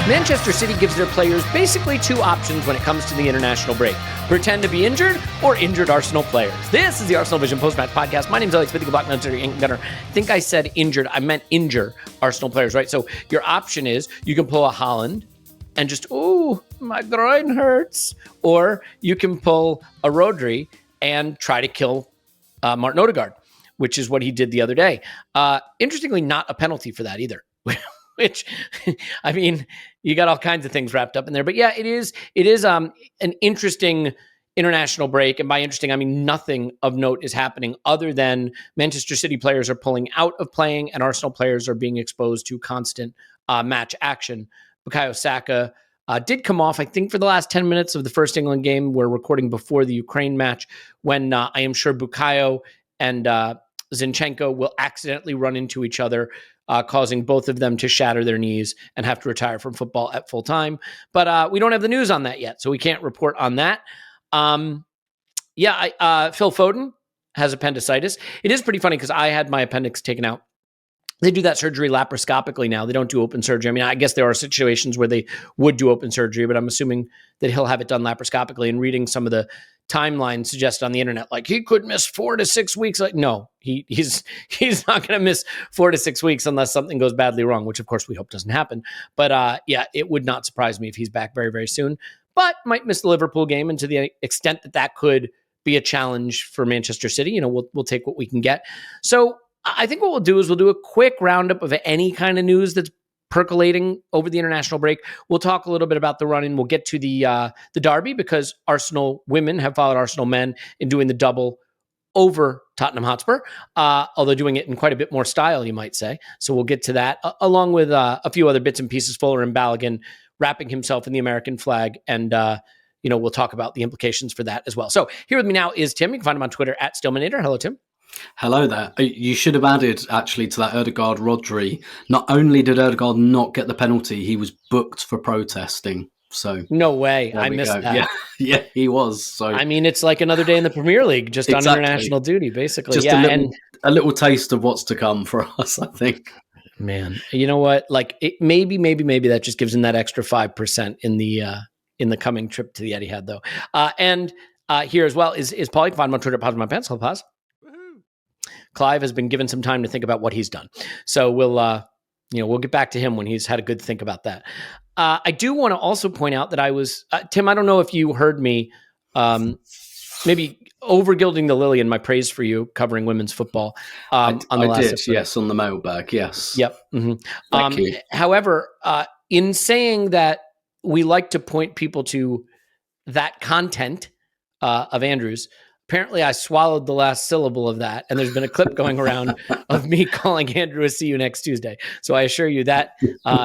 Manchester City gives their players basically two options when it comes to the international break. Pretend to be injured or injured Arsenal players. This is the ArsenalVision Post-Match Podcast. My name is Elliot, the Black Military Gunner. I think I said injured. I meant injure Arsenal players, right? So your option is you can pull a Haaland and just, ooh, my groin hurts. Or you can pull a Rodri and try to kill Martin Odegaard, which is what he did the other day. Interestingly, not a penalty for that either. Which, I mean, you got all kinds of things wrapped up in there. But yeah, it is an interesting international break. And by interesting, I mean nothing of note is happening other than Manchester City players are pulling out of playing and Arsenal players are being exposed to constant match action. Bukayo Saka did come off, I think, for the last 10 minutes of the first England game. We're recording before the Ukraine match when I am sure Bukayo and Zinchenko will accidentally run into each other, causing both of them to shatter their knees and have to retire from football at full time. But we don't have the news on that yet, so we can't report on that. Phil Foden has appendicitis. It is pretty funny because I had my appendix taken out. They do that surgery laparoscopically now. They don't do open surgery. I mean, I guess there are situations where they would do open surgery, but I'm assuming that he'll have it done laparoscopically. And reading some of the timeline suggested on the internet, like he could miss 4 to 6 weeks. Like, no, he's not going to miss 4 to 6 weeks unless something goes badly wrong, which of course we hope doesn't happen. But it would not surprise me if he's back very, very soon, but might miss the Liverpool game. And to the extent that could be a challenge for Manchester City, we'll take what we can get. So I think what we'll do is we'll do a quick roundup of any kind of news that's percolating over the international break. We'll talk a little bit about the run-in. We'll get to the derby because Arsenal women have followed Arsenal men in doing the double over Tottenham Hotspur, although doing it in quite a bit more style, you might say. So we'll get to that, along with a few other bits and pieces. Folarin Balogun wrapping himself in the American flag, and we'll talk about the implications for that as well. So here with me now is Tim. You can find him on Twitter at Stillmanator. Hello, Tim. Hello there. You should have added, actually, to that Odegaard Rodri. Not only did Odegaard not get the penalty, he was booked for protesting. So no way. I missed that. Yeah, he was. So I mean, it's like another day in the Premier League, just exactly. On international duty, basically. Just a little taste of what's to come for us, I think. Man, you know what? Like maybe that just gives him that extra 5% in the coming trip to the Etihad, though. And here as well is Paul. You can find him on Twitter. Pause my pants. Hello, pause. Clive has been given some time to think about what he's done. So we'll get back to him when he's had a good think about that. I do want to also point out that I was, Tim, I don't know if you heard me maybe over-gilding the lily in my praise for you covering women's football. I did, yes, on the mailbag, yes. Yep. Mm-hmm. Thank you. However, in saying that we like to point people to that content of Andrew's, apparently I swallowed the last syllable of that, and there's been a clip going around of me calling Andrew a see you next Tuesday. So I assure you that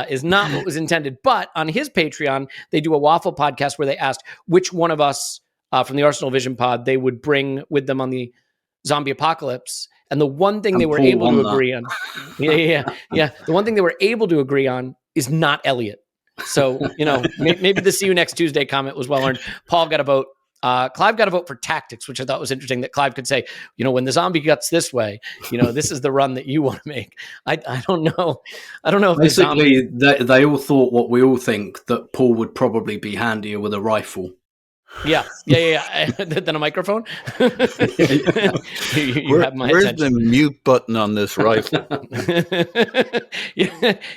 is not what was intended. But on his Patreon, they do a waffle podcast where they asked which one of us from the Arsenal Vision pod they would bring with them on the zombie apocalypse. And the one thing they were able to agree on, the one thing they were able to agree on is not Elliot. So, maybe the see you next Tuesday comment was well earned. Paul got a vote. Clive got a vote for tactics, which I thought was interesting that Clive could say, when the zombie guts this way, this is the run that you want to make. I don't know. I don't know if basically they all thought what we all think, that Paul would probably be handier with a rifle. Yeah. Then a microphone. You have my where's attention. The mute button on this rifle?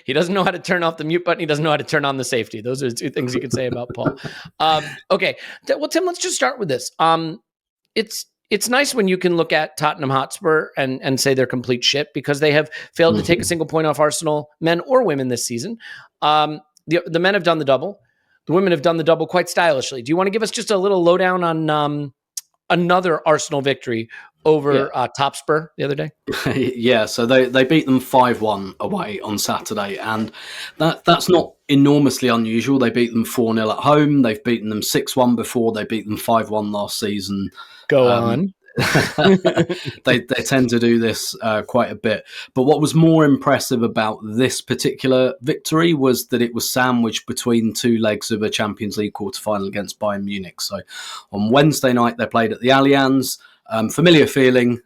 He doesn't know how to turn off the mute button. He doesn't know how to turn on the safety. Those are two things you can say about Paul. Okay. Well, Tim, let's just start with this. It's nice when you can look at Tottenham Hotspur and say they're complete shit because they have failed to take a single point off Arsenal men or women this season. The men have done the double. The women have done the double quite stylishly. Do you want to give us just a little lowdown on another Arsenal victory over Topspur the other day? Yeah, so they beat them 5-1 away on Saturday, and that's not enormously unusual. They beat them 4-0 at home. They've beaten them 6-1 before. They beat them 5-1 last season. Go on. They tend to do this quite a bit. But what was more impressive about this particular victory was that it was sandwiched between two legs of a Champions League quarter-final against Bayern Munich. So on Wednesday night, they played at the Allianz. Familiar feeling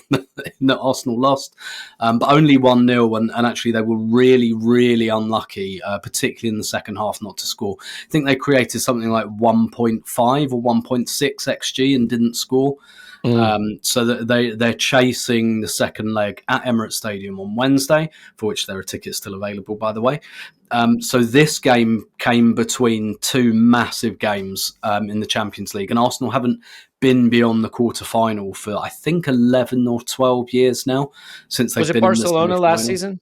in that Arsenal lost, but only 1-0, and actually they were really, really unlucky, particularly in the second half, not to score. I think they created something like 1.5 or 1.6 XG and didn't score. So that they're chasing the second leg at Emirates Stadium on Wednesday, for which there are tickets still available, by the way. So this game came between two massive games in the Champions League, and Arsenal haven't been beyond the quarter-final for, I think, 11 or 12 years now since they've been in the Barcelona last season?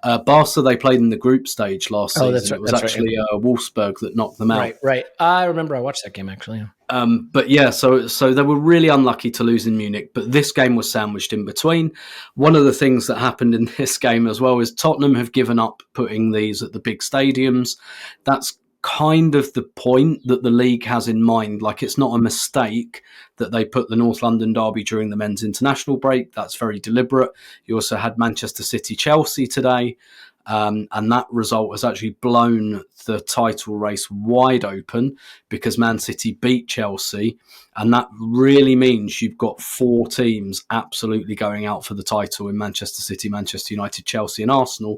Barca, they played in the group stage last season. That's right. It was actually Wolfsburg that knocked them out. Right. I remember I watched that game, actually. But yeah, so they were really unlucky to lose in Munich, but this game was sandwiched in between. One of the things that happened in this game as well is Tottenham have given up putting these at the big stadiums. That's kind of the point that the league has in mind. Like, it's not a mistake that they put the North London derby during the men's international break. That's very deliberate. You also had Manchester City Chelsea today. And that result has actually blown the title race wide open because Man City beat Chelsea. And that really means you've got four teams absolutely going out for the title in Manchester City, Manchester United, Chelsea and Arsenal.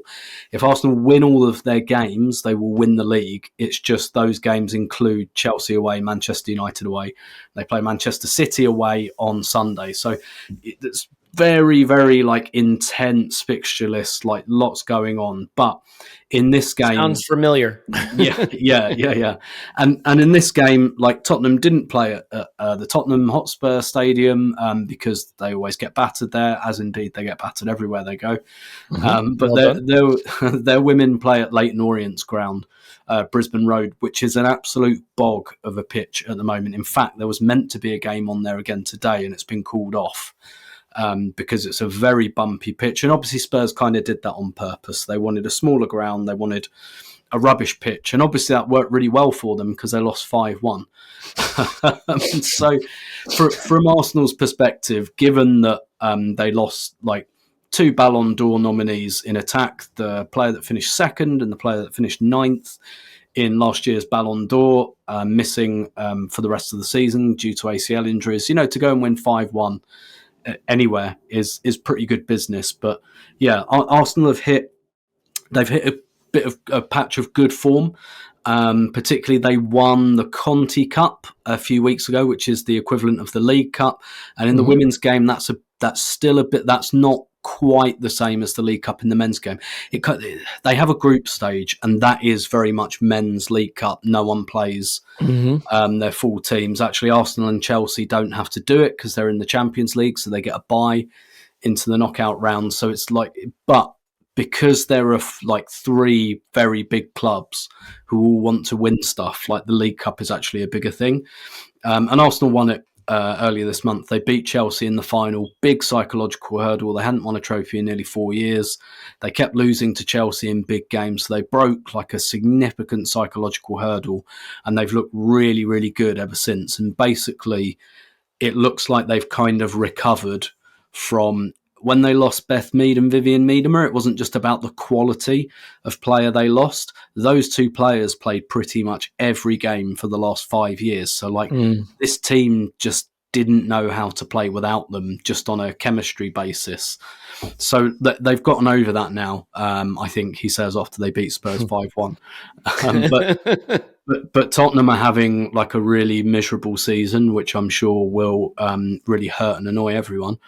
If Arsenal win all of their games, they will win the league. It's just those games include Chelsea away, Manchester United away. They play Manchester City away on Sunday. So it's very, very intense fixture list, lots going on. But in this game, sounds familiar. yeah. And in this game, Tottenham didn't play at the Tottenham Hotspur Stadium because they always get battered there, as indeed they get battered everywhere they go. But their women play at Leyton Orient's ground, Brisbane Road, which is an absolute bog of a pitch at the moment. In fact, there was meant to be a game on there again today, and it's been called off. Because it's a very bumpy pitch. And obviously Spurs kind of did that on purpose. They wanted a smaller ground. They wanted a rubbish pitch. And obviously that worked really well for them because they lost 5-1. So from Arsenal's perspective, given that they lost two Ballon d'Or nominees in attack, the player that finished second and the player that finished ninth in last year's Ballon d'Or, missing for the rest of the season due to ACL injuries, to go and win 5-1 anywhere is pretty good business. But yeah, Arsenal have hit a bit of a patch of good form. Particularly they won the Conti Cup a few weeks ago, which is the equivalent of the League Cup, and in the women's game that's still a bit, that's not quite the same as the League Cup in the men's game. They have a group stage, and that is very much men's League Cup. No one plays their full teams. Actually, Arsenal and Chelsea don't have to do it because they're in the Champions League, so they get a bye into the knockout round. So it's but because there are three very big clubs who all want to win stuff, the League Cup is actually a bigger thing. And Arsenal won it earlier this month. They beat Chelsea in the final. Big psychological hurdle. They hadn't won a trophy in nearly 4 years. They kept losing to Chelsea in big games. So they broke a significant psychological hurdle, and they've looked really, really good ever since. And basically, it looks like they've kind of recovered from when they lost Beth Mead and Vivian Miedema. It wasn't just about the quality of player they lost. Those two players played pretty much every game for the last 5 years. So this team just didn't know how to play without them, just on a chemistry basis. So they've gotten over that now, I think he says, after they beat Spurs 5-1. But Tottenham are having a really miserable season, which I'm sure will really hurt and annoy everyone.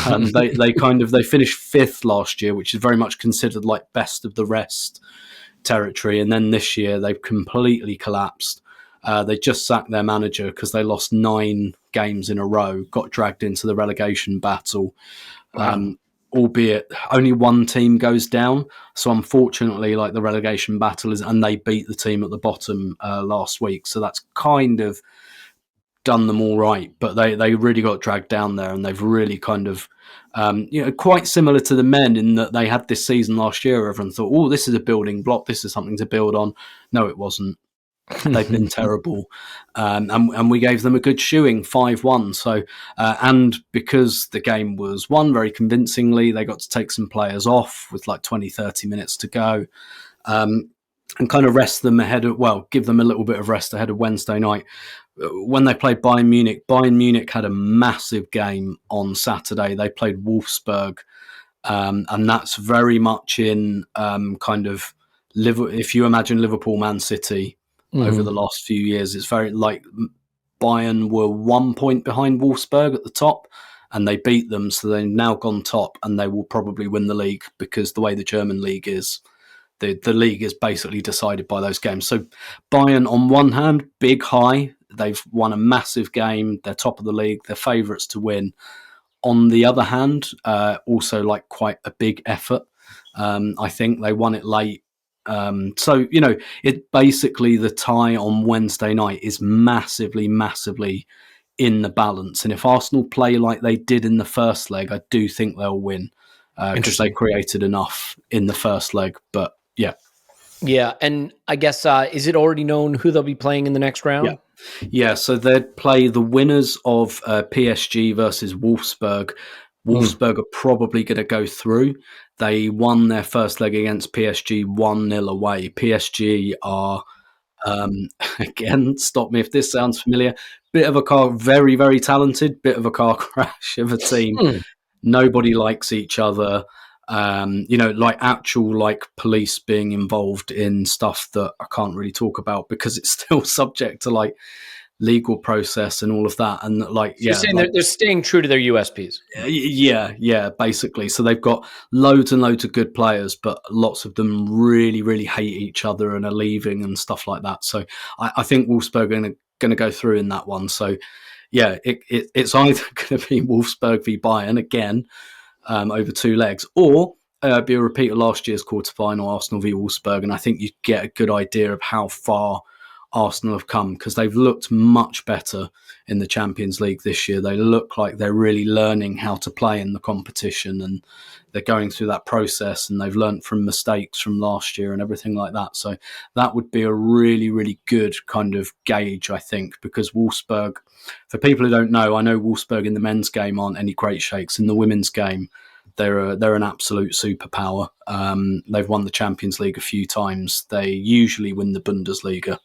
They finished fifth last year, which is very much considered best of the rest territory. And then this year they've completely collapsed. They just sacked their manager because they lost 9 games in a row, got dragged into the relegation battle. Wow. Albeit only one team goes down. So unfortunately, the relegation battle is, and they beat the team at the bottom last week. So that's kind of done them all right. But they really got dragged down there, and they've really kind of, quite similar to the men in that they had this season last year where everyone thought, oh, this is a building block. This is something to build on. No, it wasn't. They've been terrible, and we gave them a good shoeing, 5-1. So, and because the game was won very convincingly, they got to take some players off with 20-30 minutes to go. and kind of rest them give them a little bit of rest ahead of Wednesday night. When they played Bayern Munich had a massive game on Saturday. They played Wolfsburg, and that's very much in kind of if you imagine Liverpool, Man City over the last few years, it's very like Bayern were 1 point behind Wolfsburg at the top, and they beat them, so they've now gone top, and they will probably win the league because the way the German league is, the league is basically decided by those games. So Bayern, on one hand, big high. They've won a massive game. They're top of the league. They're favourites to win. On the other hand, also like quite a big effort. I think they won it late. So, it basically, the tie on Wednesday night is massively, massively in the balance. And if Arsenal play like they did in the first leg, I do think they'll win because they created enough in the first leg. But yeah. Yeah. And I guess, is it already known who they'll be playing in the next round? Yeah, so they'd play the winners of PSG versus Wolfsburg. Wolfsburg are probably going to go through. They won their first leg against PSG 1-0 away. PSG are, again, stop me if this sounds familiar, very, very talented, bit of a car crash of a team. Nobody likes each other. Like actual like police being involved in stuff that I can't really talk about because it's still subject to like legal process and all of that. And like, You're saying they're staying true to their USPs. Yeah, basically. So they've got loads and loads of good players, but lots of them really, really hate each other and are leaving and stuff like that. So I think Wolfsburg are going to go through in that one. So yeah, it's either going to be Wolfsburg v Bayern again, over 2 legs, or be a repeat of last year's quarterfinal, Arsenal v Wolfsburg, and I think you get a good idea of how far Arsenal have come because they've looked much better in the Champions League this year. They look like they're really learning how to play in the competition, and they're going through that process, and they've learned from mistakes from last year and everything like that. So that would be a really, really good kind of gauge, I think, because Wolfsburg, for people who don't know, I know Wolfsburg in the men's game aren't any great shakes. In the women's game, they're an absolute superpower. They've won the Champions League a few times. They usually win the Bundesliga.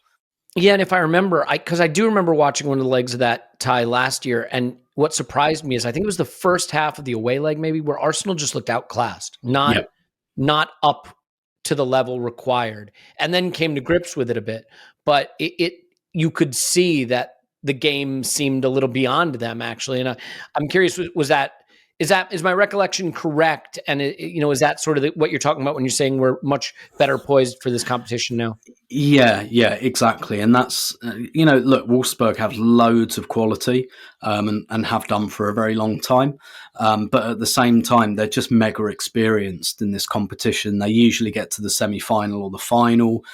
Yeah, and if I remember, because I do remember watching one of the legs of that tie last year, and what surprised me is I think it was the first half of the away leg maybe where Arsenal just looked outclassed, not up to the level required, and then came to grips with it a bit. But you could see that the game seemed a little beyond them actually, and I'm curious, is my recollection correct? And is that sort of what you're talking about when you're saying we're much better poised for this competition now? Yeah, exactly. And that's, look, Wolfsburg have loads of quality and have done for a very long time. But at the same time, they're just mega experienced in this competition. They usually get to the semi-final or the final.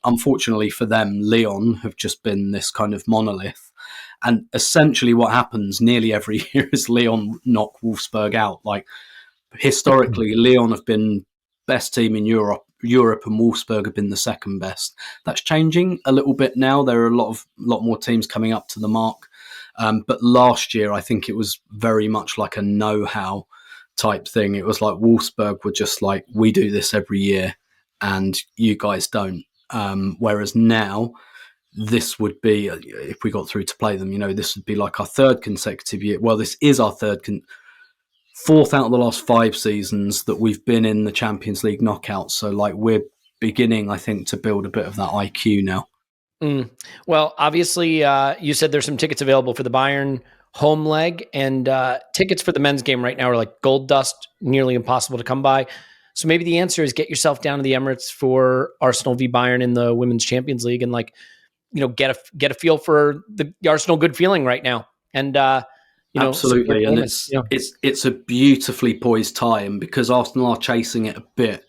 Unfortunately for them, Lyon have just been this kind of monolith. And essentially what happens nearly every year is Lyon knock Wolfsburg out. Like historically, Lyon have been best team in Europe, and Wolfsburg have been the second best. That's changing a little bit now. There are a lot more teams coming up to the mark. But last year, I think it was very much like a know-how type thing. It was like Wolfsburg were just like, we do this every year and you guys don't. Whereas now, this would be, if we got through to play them, this would be like our third consecutive year. Well, this is our fourth out of the last 5 seasons that we've been in the Champions League knockouts. So like we're beginning, I think, to build a bit of that IQ now. Well, obviously, you said there's some tickets available for the Bayern home leg, and tickets for the men's game right now are like gold dust, nearly impossible to come by. So maybe the answer is get yourself down to the Emirates for Arsenal v Bayern in the Women's Champions League, and get a feel for the Arsenal good feeling right now. And absolutely, and it's a beautifully poised tie, and because Arsenal are chasing it a bit,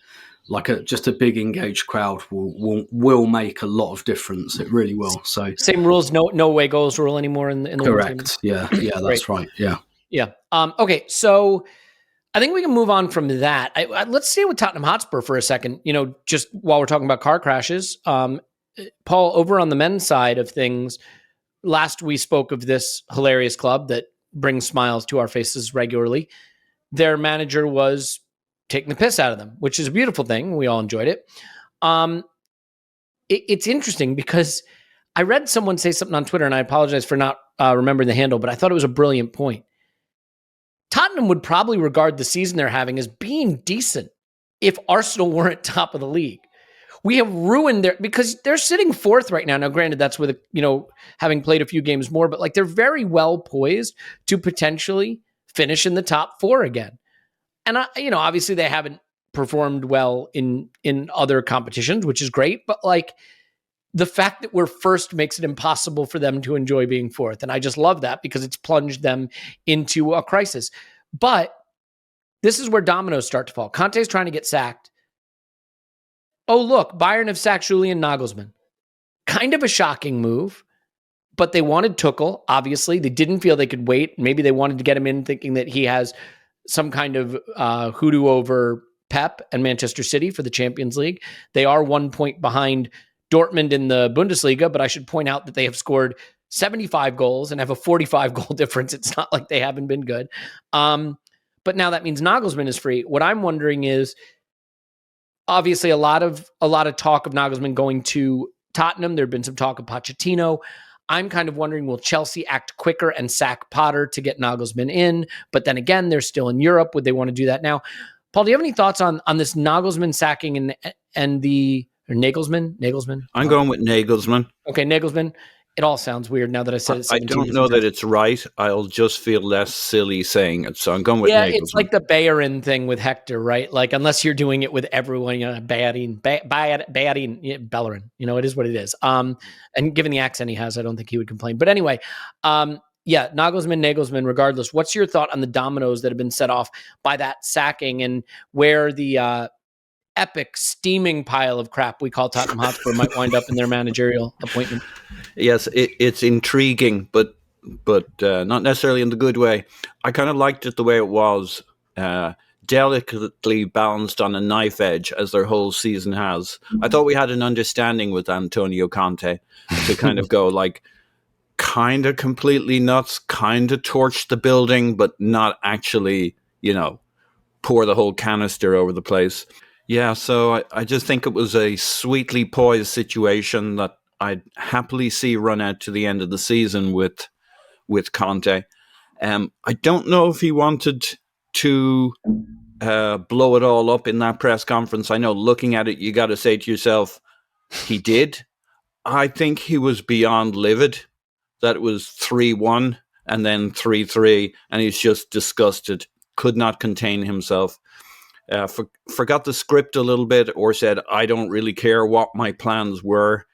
like just a big engaged crowd will make a lot of difference. It really will. So same rules, no away goals rule anymore in the correct. Yeah, that's right. Yeah. Okay, so I think we can move on from that. Let's stay with Tottenham Hotspur for a second. Just while we're talking about car crashes, Paul, over on the men's side of things, last we spoke of this hilarious club that brings smiles to our faces regularly. Their manager was taking the piss out of them, which is a beautiful thing. We all enjoyed it. it's interesting because I read someone say something on Twitter, and I apologize for not remembering the handle, but I thought it was a brilliant point. Tottenham would probably regard the season they're having as being decent if Arsenal weren't top of the league. We have ruined because they're sitting fourth right now. Now, granted, that's with, having played a few games more, but like they're very well poised to potentially finish in the top four again. And, obviously they haven't performed well in other competitions, which is great, but like the fact that we're first makes it impossible for them to enjoy being fourth. And I just love that because it's plunged them into a crisis. But this is where dominoes start to fall. Conte's trying to get sacked. Oh, look, Bayern have sacked Julian Nagelsmann. Kind of a shocking move, but they wanted Tuchel, obviously. They didn't feel they could wait. Maybe they wanted to get him in thinking that he has some kind of hoodoo over Pep and Manchester City for the Champions League. They are 1 point behind Dortmund in the Bundesliga, but I should point out that they have scored 75 goals and have a 45 goal difference. It's not like they haven't been good. But now that means Nagelsmann is free. What I'm wondering is, obviously, a lot of talk of Nagelsmann going to Tottenham. There'd been some talk of Pochettino. I'm kind of wondering, will Chelsea act quicker and sack Potter to get Nagelsmann in? But then again, they're still in Europe. Would they want to do that now? Paul, do you have any thoughts on this Nagelsmann sacking and the Nagelsmann? I'm going with Nagelsmann. Okay, Nagelsmann. It all sounds weird now that I said it. I don't know that it's right. I'll just feel less silly saying it. So I'm going with Nagelsmann. It's like the Bayern thing with Hector, right? Like, unless you're doing it with everyone, Bellerin. It is what it is. And given the accent he has, I don't think he would complain. But anyway, Nagelsmann, regardless. What's your thought on the dominoes that have been set off by that sacking and where the epic steaming pile of crap we call Tottenham Hotspur might wind up in their managerial appointment? Yes, it's intriguing, but not necessarily in the good way. I kind of liked it the way it was, delicately balanced on a knife edge, as their whole season has. I thought we had an understanding with Antonio Conte to kind of go like kind of completely nuts, kind of torch the building, but not actually, pour the whole canister over the place. Yeah, so I just think it was a sweetly poised situation that I'd happily see run out to the end of the season with Conte. I don't know if he wanted to blow it all up in that press conference. I know looking at it, you got to say to yourself, he did. I think he was beyond livid that it was 3-1 and then 3-3, and he's just disgusted, could not contain himself. Forgot the script a little bit, or said, I don't really care what my plans were.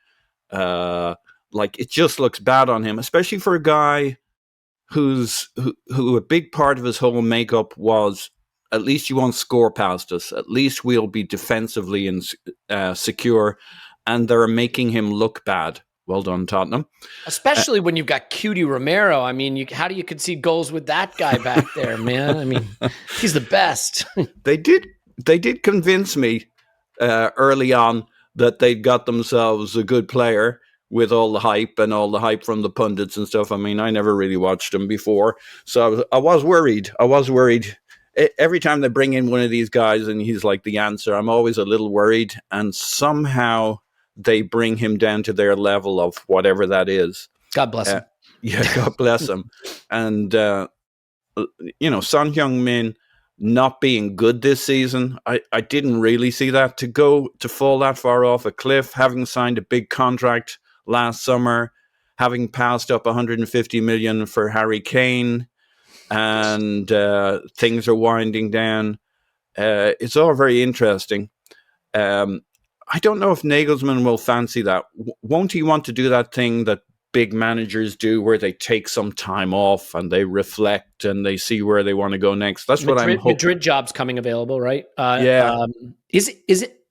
It just looks bad on him, especially for a guy who a big part of his whole makeup was, at least you won't score past us. At least we'll be defensively and secure. And they're making him look bad. Well done, Tottenham. Especially when you've got Cutie Romero. I mean, how do you concede goals with that guy back there, man? I mean, he's the best. They did convince me early on that they'd got themselves a good player with all the hype from the pundits and stuff. I mean, I never really watched them before, so I was worried. Every time they bring in one of these guys and he's like the answer, I'm always a little worried, and somehow they bring him down to their level of whatever that is. God bless him. God bless him. And, Son Heung-min not being good this season, I didn't really see that. To fall that far off a cliff, having signed a big contract last summer, having passed up 150 million for Harry Kane, and things are winding down. It's all very interesting. I don't know if Nagelsmann will fancy that. Won't he want to do that thing that big managers do where they take some time off and they reflect and they see where they want to go next? That's what I'm hoping. Madrid job's coming available, right? Yeah. Is it?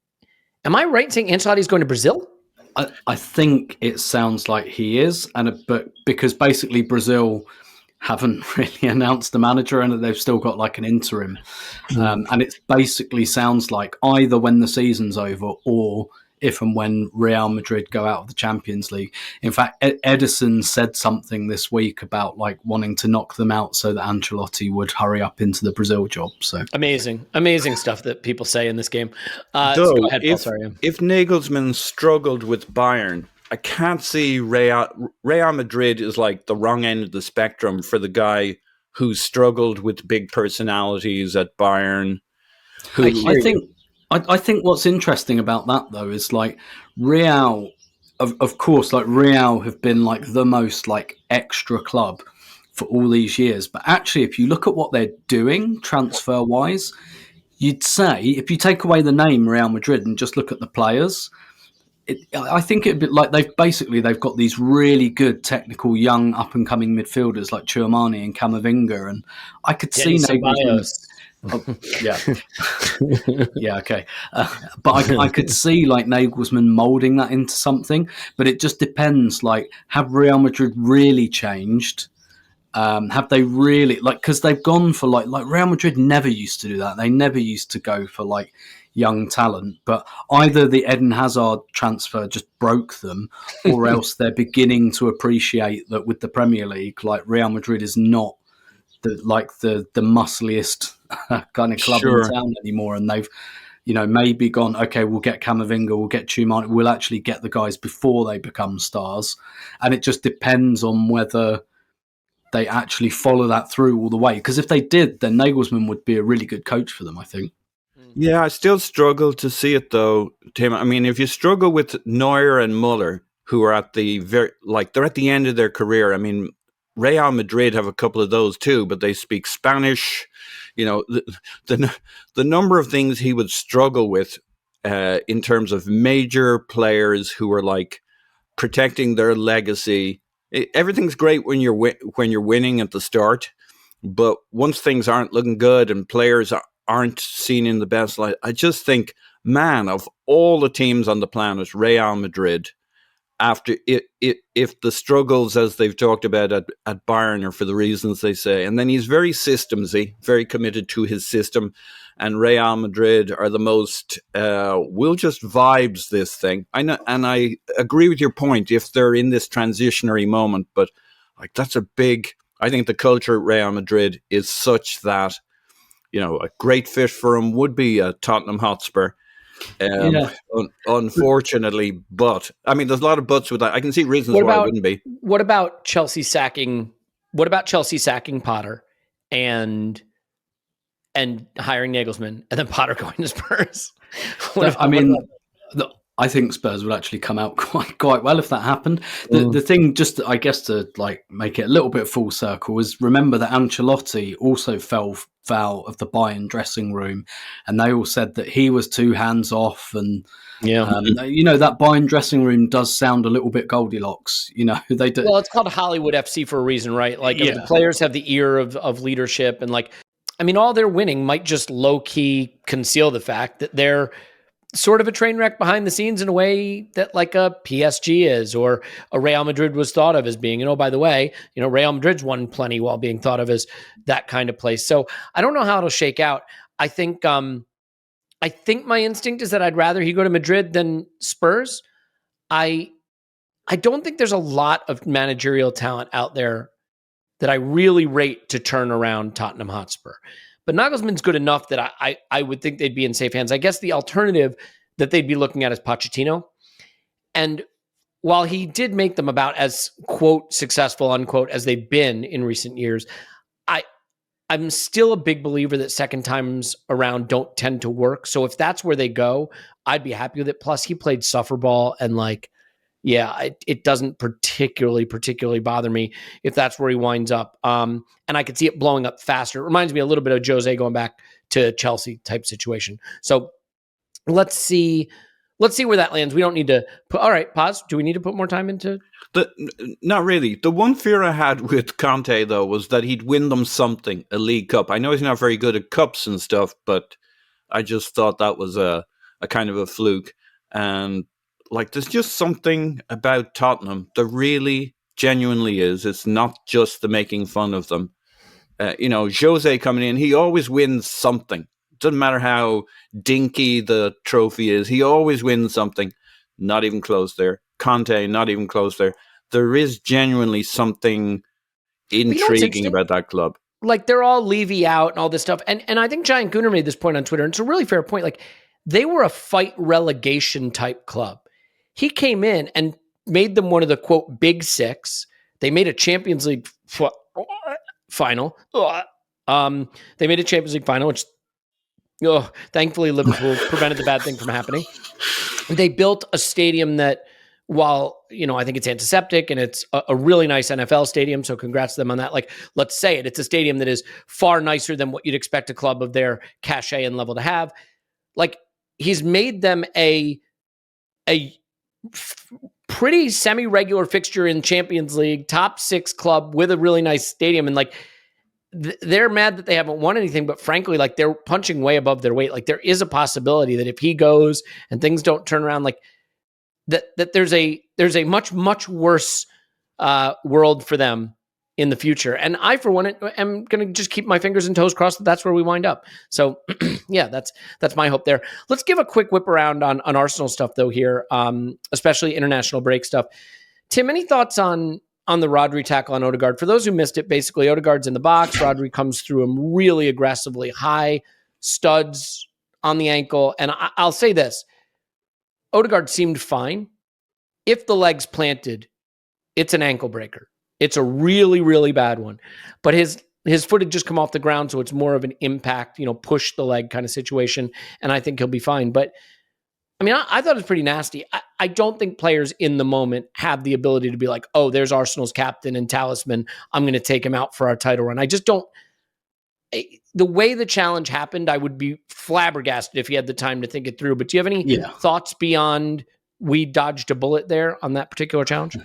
Am I right in saying Ancelotti's going to Brazil? I think it sounds like he is, but because basically Brazil haven't really announced the manager and they've still got like an interim. And it basically sounds like either when the season's over or if and when Real Madrid go out of the Champions League. In fact, Edison said something this week about like wanting to knock them out so that Ancelotti would hurry up into the Brazil job. So amazing stuff that people say in this game. Though, so go ahead, Paul, if Nagelsmann struggled with Bayern, I can't see Real Madrid is like the wrong end of the spectrum for the guy who struggled with big personalities at Bayern. I think what's interesting about that though is like Real, of course, like Real have been like the most like extra club for all these years. But actually, if you look at what they're doing transfer wise, you'd say if you take away the name Real Madrid and just look at the players, I think it'd be like they've got these really good technical young up and coming midfielders like Tchouameni and Camavinga, and I could see Nagelsmann. Yeah, okay. But I could see like Nagelsmann moulding that into something, but it just depends. Like, have Real Madrid really changed? Have they really because they've gone for like Real Madrid never used to do that. They never used to go for like young talent, but either the Eden Hazard transfer just broke them, or else they're beginning to appreciate that with the Premier League, like Real Madrid is not the muscliest kind of club in town anymore, and they've maybe gone, okay, we'll get Camavinga, we'll get Tchouameni, we'll actually get the guys before they become stars, and it just depends on whether they actually follow that through all the way. Because if they did, then Nagelsmann would be a really good coach for them, I think. Yeah, I still struggle to see it though, Tim. I mean, if you struggle with Neuer and Muller, who are at the they're at the end of their career. I mean, Real Madrid have a couple of those too, but they speak Spanish. The number of things he would struggle with in terms of major players who are like protecting their legacy. Everything's great when you're winning at the start, but once things aren't looking good and players aren't seen in the best light, I just think, man, of all the teams on the planet, Real Madrid, after if the struggles as they've talked about at Bayern are for the reasons they say, and then he's very systemsy, very committed to his system, and Real Madrid are the most we'll just vibes this thing. I know, and I agree with your point if they're in this transitionary moment, but like that's a big. I think the culture at Real Madrid is such that a great fit for him would be a Tottenham Hotspur. Unfortunately, but I mean, there's a lot of buts with that. I can see reasons why it wouldn't be. What about Chelsea sacking Potter and hiring Nagelsmann and then Potter going to Spurs? I think Spurs would actually come out quite well if that happened. The thing, just I guess to like make it a little bit full circle, is remember that Ancelotti also fell foul of the Bayern dressing room, and they all said that he was too hands off. And that Bayern dressing room does sound a little bit Goldilocks. They do. Well, it's called Hollywood FC for a reason, right? Like the players have the ear of leadership, and like, I mean, all their winning might just low key conceal the fact that they're sort of a train wreck behind the scenes in a way that like a PSG is, or a Real Madrid was thought of as being. By the way, Real Madrid's won plenty while being thought of as that kind of place. So I don't know how it'll shake out. I think my instinct is that I'd rather he go to Madrid than Spurs. I don't think there's a lot of managerial talent out there that I really rate to turn around Tottenham Hotspur. But Nagelsmann's good enough that I would think they'd be in safe hands. I guess the alternative that they'd be looking at is Pochettino. And while he did make them about as, quote, successful, unquote, as they've been in recent years, I'm still a big believer that second times around don't tend to work. So if that's where they go, I'd be happy with it. Plus, he played suffer ball, and it doesn't particularly bother me if that's where he winds up. And I could see it blowing up faster. It reminds me a little bit of Jose going back to Chelsea type situation. So let's see where that lands. We don't need to put, all right, pause. Do we need to put more time into? Not really. The one fear I had with Conte, though, was that he'd win them something, a League Cup. I know he's not very good at cups and stuff, but I just thought that was a kind of a fluke. And there's just something about Tottenham that really genuinely is. It's not just the making fun of them. Jose coming in, he always wins something. Doesn't matter how dinky the trophy is. He always wins something. not even close there. Conte, not even close there. There is genuinely something intriguing about that club. Like, they're all Levy out and all this stuff. And I think Giant Gunner made this point on Twitter, and it's a really fair point. Like, they were a fight relegation type club. He came in and made them one of the, quote, big six. They made a Champions League final. They made a Champions League final, which thankfully Liverpool prevented the bad thing from happening. They built a stadium that, while, I think it's antiseptic and it's a really nice NFL stadium, so congrats to them on that. Like, let's say it's a stadium that is far nicer than what you'd expect a club of their cachet and level to have. Like, he's made them a pretty semi-regular fixture in Champions League, top 6 club with a really nice stadium. And like, they're mad that they haven't won anything, but frankly, like, they're punching way above their weight. Like, there is a possibility that if he goes and things don't turn around, like that there's a much worse world for them in the future. And I, for one, am going to just keep my fingers and toes crossed that that's where we wind up. So yeah, that's my hope there. Let's give a quick whip around on Arsenal stuff though here, especially international break stuff. Tim, any thoughts on the Rodri tackle on Odegaard? For those who missed it, basically Odegaard's in the box. Rodri comes through him really aggressively, high studs on the ankle. And I'll say this, Odegaard seemed fine. If the leg's planted, it's an ankle breaker. It's a really, really bad one. But his foot had just come off the ground, so it's more of an impact, push the leg kind of situation, and I think he'll be fine. But, I mean, I thought it was pretty nasty. I don't think players in the moment have the ability to be like, oh, there's Arsenal's captain and talisman, I'm going to take him out for our title run. I just don't. The way the challenge happened, I would be flabbergasted if he had the time to think it through. But do you have any thoughts beyond we dodged a bullet there on that particular challenge?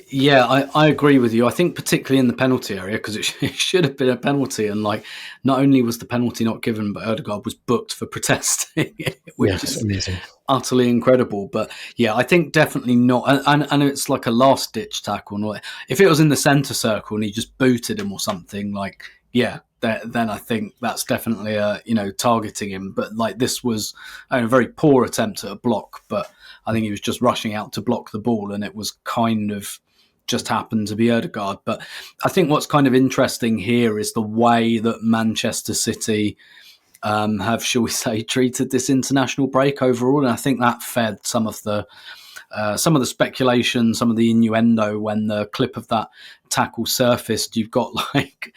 Yeah, I agree with you. I think particularly in the penalty area, because it should have been a penalty. And like, not only was the penalty not given, but Odegaard was booked for protesting, which is amazing, utterly incredible. But yeah, I think definitely not. And it's like a last ditch tackle. If it was in the centre circle and he just booted him or something, like, yeah, then I think that's definitely targeting him. But like, this was a very poor attempt at a block, but I think he was just rushing out to block the ball, and it was kind of just happened to be Odegaard. But I think what's kind of interesting here is the way that Manchester City have, shall we say, treated this international break overall, and I think that fed some of the speculation, some of the innuendo when the clip of that tackle surfaced. You've got like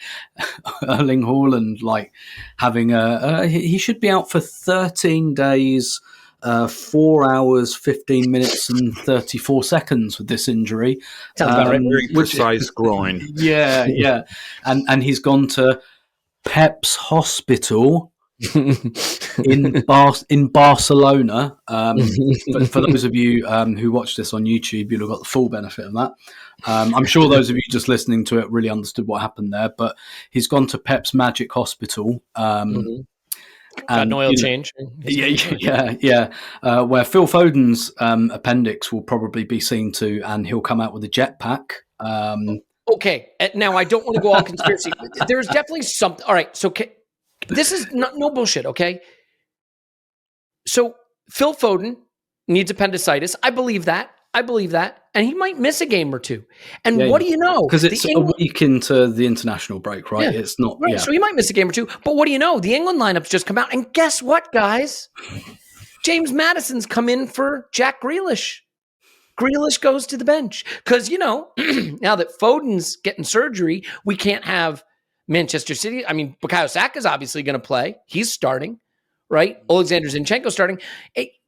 Erling Haaland like having he should be out for 13 days, 4 hours, 15 minutes and 34 seconds with this injury. Sounds about right. Very precise groin. Yeah. And he's gone to Pep's hospital in Barcelona. But for those of you who watch this on YouTube, you'll have got the full benefit of that. I'm sure those of you just listening to it really understood what happened there. But he's gone to Pep's Magic Hospital. Got an oil change. Yeah. Where Phil Foden's appendix will probably be seen to, and he'll come out with a jetpack. Okay, now I don't want to go all conspiracy. There's definitely something. All right, so this is no bullshit, okay? So Phil Foden needs appendicitis. I believe that. And he might miss a game or two. And what do you know? Because it's a week into the international break, right? Yeah. It's not. Right. Yeah. So he might miss a game or two. But what do you know? The England lineup's just come out. And guess what, guys? James Maddison's come in for Jack Grealish. Grealish goes to the bench. Because, now that Foden's getting surgery, we can't have Manchester City. I mean, Bukayo Saka's obviously going to play. He's starting, right? Alexander Zinchenko's starting.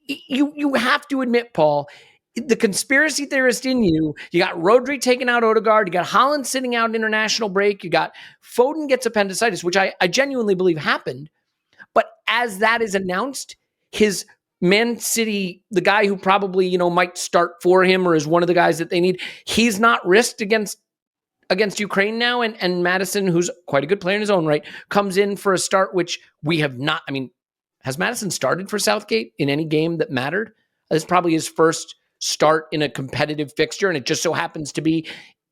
You have to admit, Paul, the conspiracy theorist in you got Rodri taking out Odegaard, you got Haaland sitting out international break, you got Foden gets appendicitis, which I genuinely believe happened. But as that is announced, his Man City, the guy who probably, might start for him or is one of the guys that they need, he's not risked against Ukraine now. And Maddison, who's quite a good player in his own right, comes in for a start, which we have not. I mean, has Maddison started for Southgate in any game that mattered? This is probably his first start in a competitive fixture, and it just so happens to be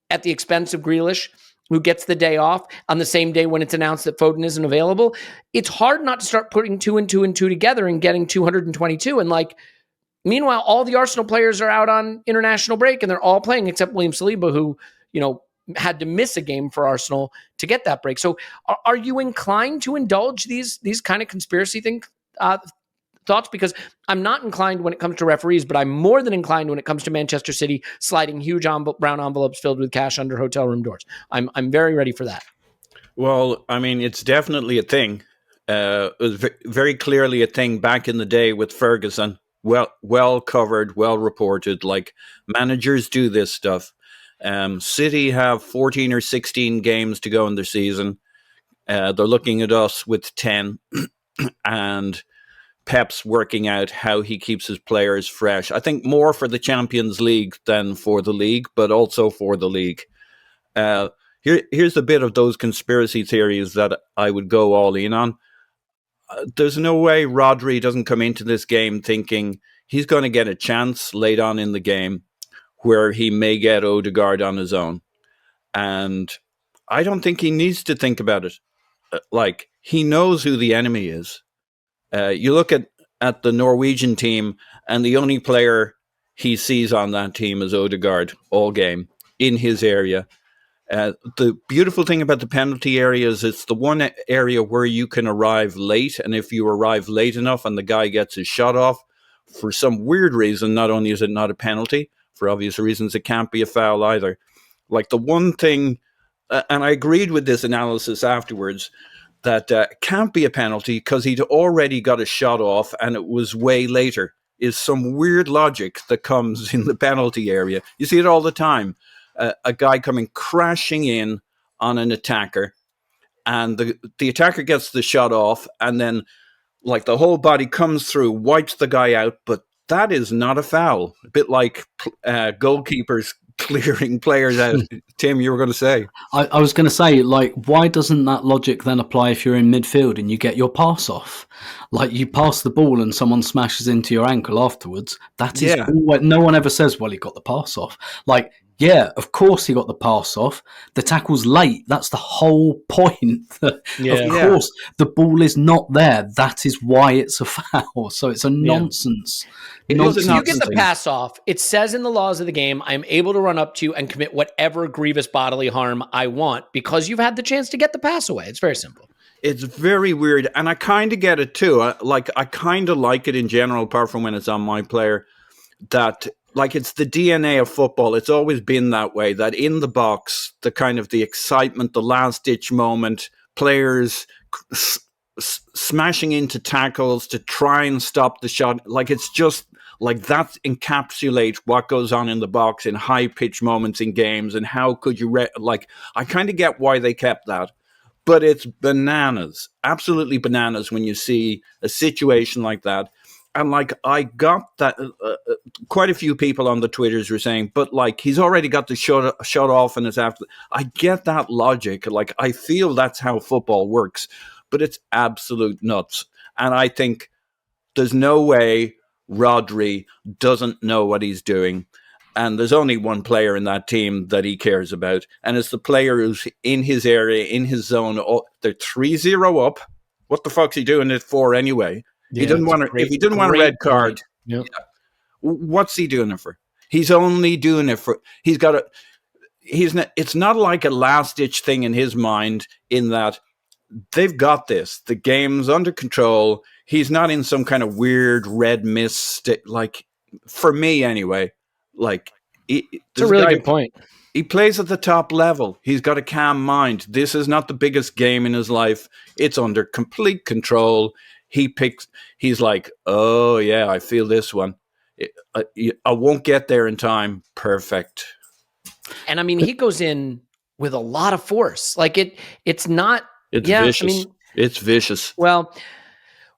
at the expense of Grealish, who gets the day off on the same day when it's announced that Foden isn't available. It's hard not to start putting two and two together and getting 222. And Meanwhile, all the Arsenal players are out on international break and they're all playing except William Saliba, who, had to miss a game for Arsenal to get that break. So are you inclined to indulge these kind of conspiracy thoughts? Because I'm not inclined when it comes to referees, but I'm more than inclined when it comes to Manchester City sliding huge brown envelopes filled with cash under hotel room doors. I'm very ready for that. Well, I mean, it's definitely a thing. It was very clearly a thing back in the day with Ferguson. Well covered, well reported. Like, managers do this stuff. City have 14 or 16 games to go in their season. They're looking at us with 10, and Pep's working out how he keeps his players fresh. I think more for the Champions League than for the league, but also for the league. Here's a bit of those conspiracy theories that I would go all in on. There's no way Rodri doesn't come into this game thinking he's going to get a chance late on in the game where he may get Odegaard on his own. And I don't think he needs to think about it. Like, he knows who the enemy is. You look at the Norwegian team, and the only player he sees on that team is Odegaard all game in his area. The beautiful thing about the penalty area is it's the one area where you can arrive late, and if you arrive late enough and the guy gets his shot off, for some weird reason, not only is it not a penalty, for obvious reasons, it can't be a foul either. Like, the one thing, and I agreed with this analysis afterwards, that can't be a penalty because he'd already got a shot off and it was way later, is some weird logic that comes in the penalty area. You see it all the time. A guy coming crashing in on an attacker, and the attacker gets the shot off, and then like the whole body comes through, wipes the guy out, but that is not a foul. A bit like goalkeepers clearing players out. Tim, you were going to say? I was going to say, like, why doesn't that logic then apply if you're in midfield and you get your pass off? Like, you pass the ball and someone smashes into your ankle afterwards. That is no one ever says, well, he got the pass off. Like, yeah, of course he got the pass off. The tackle's late. That's the whole point. Of course, the ball is not there. That is why it's a foul. So it's a nonsense. If you get the pass off, it says in the laws of the game, I'm able to run up to you and commit whatever grievous bodily harm I want because you've had the chance to get the pass away. It's very simple. It's very weird. And I kind of get it too. I kind of like it in general, apart from when it's on my player, that like it's the DNA of football. It's always been that way, that in the box, the kind of the excitement, the last ditch moment, players smashing into tackles to try and stop the shot. Like, it's just like that encapsulates what goes on in the box in high pitch moments in games. And how could you I kind of get why they kept that, but it's bananas, absolutely bananas when you see a situation like that. And like, I got that quite a few people on the Twitters were saying, but like, he's already got the shot off and it's after. I get that logic. Like, I feel that's how football works, but it's absolute nuts. And I think there's no way Rodri doesn't know what he's doing. And there's only one player in that team that he cares about. And it's the player who's in his area, in his zone. Oh, they're 3-0 up. What the fuck's he doing it for anyway? He didn't want to. If he didn't want a red card, what's he doing it for? He's only doing it for. He's got a. He's not. It's not like a last ditch thing in his mind. In that they've got this. The game's under control. He's not in some kind of weird red mist. Like, for me anyway. Like, it's a really good point. He plays at the top level. He's got a calm mind. This is not the biggest game in his life. It's under complete control. He's like, oh yeah, I feel this one. I won't get there in time. Perfect. And I mean, he goes in with a lot of force. Like it's not. It's vicious. I mean, it's vicious. Well,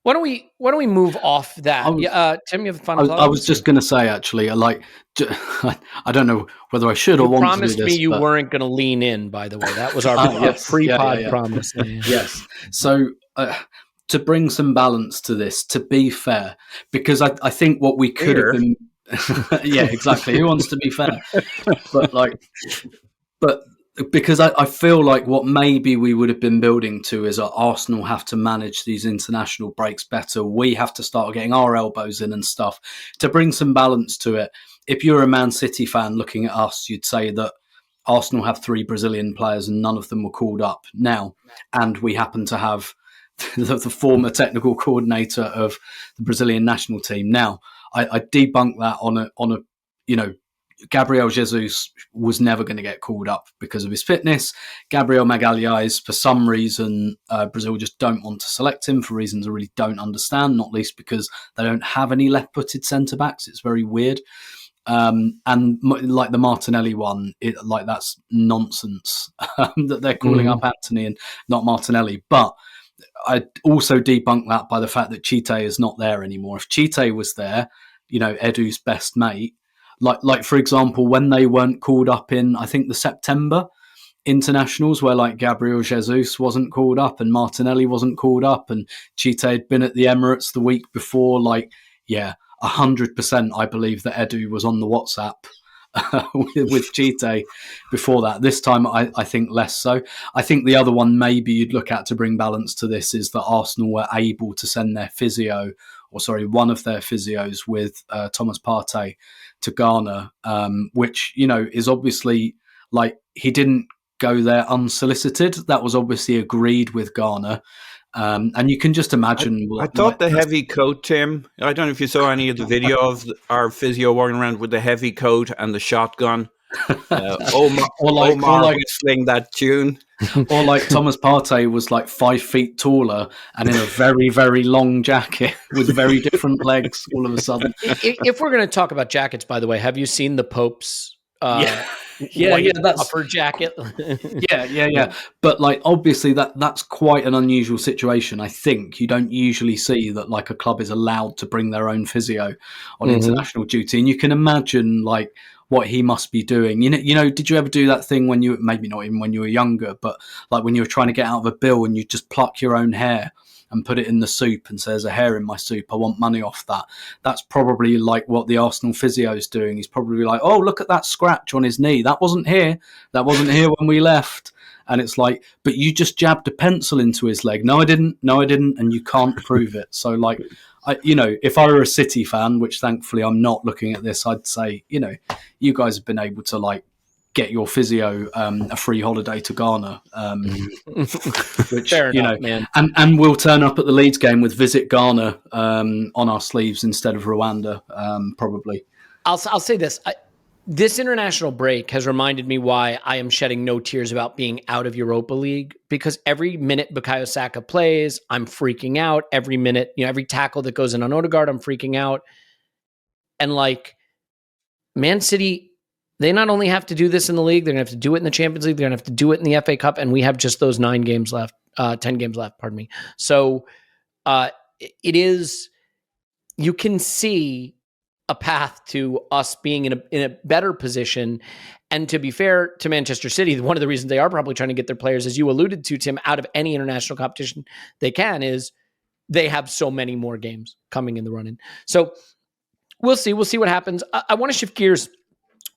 why don't we move off that? Tim, you have a final thought? I was just going to say, actually, like, I don't know whether I should or want to do this. You promised me you weren't going to lean in, by the way. That was our pre-pod promise. Yes. So, to bring some balance to this, to be fair, because I think what we could have been... yeah, exactly. Who wants to be fair? But because I feel like what maybe we would have been building to is that Arsenal have to manage these international breaks better. We have to start getting our elbows in and stuff to bring some balance to it. If you're a Man City fan looking at us, you'd say that Arsenal have 3 Brazilian players and none of them were called up now. And we happen to have the former technical coordinator of the Brazilian national team. Now, I debunk that on a Gabriel Jesus was never going to get called up because of his fitness. Gabriel Magalhães, for some reason, Brazil just don't want to select him for reasons I really don't understand, not least because they don't have any left-footed centre-backs. It's very weird. And like the Martinelli one, that's nonsense that they're calling up Anthony and not Martinelli. But I also debunk that by the fact that Chite is not there anymore. If Chite was there, Edu's best mate, like for example, when they weren't called up in, I think, the September internationals, where like Gabriel Jesus wasn't called up and Martinelli wasn't called up and Chite had been at the Emirates the week before, 100% I believe that Edu was on the WhatsApp with Chite before that. This time I think less so. I think the other one maybe you'd look at to bring balance to this is that Arsenal were able to send one of their physios with Thomas Partey to Ghana, which, is obviously he didn't go there unsolicited. That was obviously agreed with Ghana. And you can just imagine. I thought the heavy coat, Tim. I don't know if you saw any of the video of our physio walking around with the heavy coat and the shotgun. Omar whistling that tune. Or like Thomas Partey was 5 feet taller and in a very, very long jacket with very different legs all of a sudden. If we're going to talk about jackets, by the way, have you seen the Pope's that's upper jacket? yeah. But obviously that's quite an unusual situation. I think you don't usually see that a club is allowed to bring their own physio on international duty, and you can imagine what he must be doing. Did you ever do that thing when you, maybe not even when you were younger, but when you were trying to get out of a bill and you just pluck your own hair and put it in the soup and say, there's a hair in my soup, I want money off that. That's probably what the Arsenal physio is doing. He's probably oh, look at that scratch on his knee. That wasn't here when we left. And it's but you just jabbed a pencil into his leg. No, I didn't. And you can't prove it. So if I were a City fan, which thankfully I'm not looking at this, I'd say, you guys have been able to get your physio a free holiday to Ghana, which fair enough, man. And we'll turn up at the Leeds game with Visit Ghana on our sleeves instead of Rwanda, probably. I'll say this. This international break has reminded me why I am shedding no tears about being out of Europa League, because every minute Bukayo Saka plays, I'm freaking out. Every minute, every tackle that goes in on Odegaard, I'm freaking out. And Man City, they not only have to do this in the league, they're going to have to do it in the Champions League, they're going to have to do it in the FA Cup, and we have just those 10 games left, pardon me. So it is, you can see a path to us being in a better position. And to be fair to Manchester City, one of the reasons they are probably trying to get their players, as you alluded to, Tim, out of any international competition they can, is they have so many more games coming in the run-in. So we'll see what happens. I want to shift gears.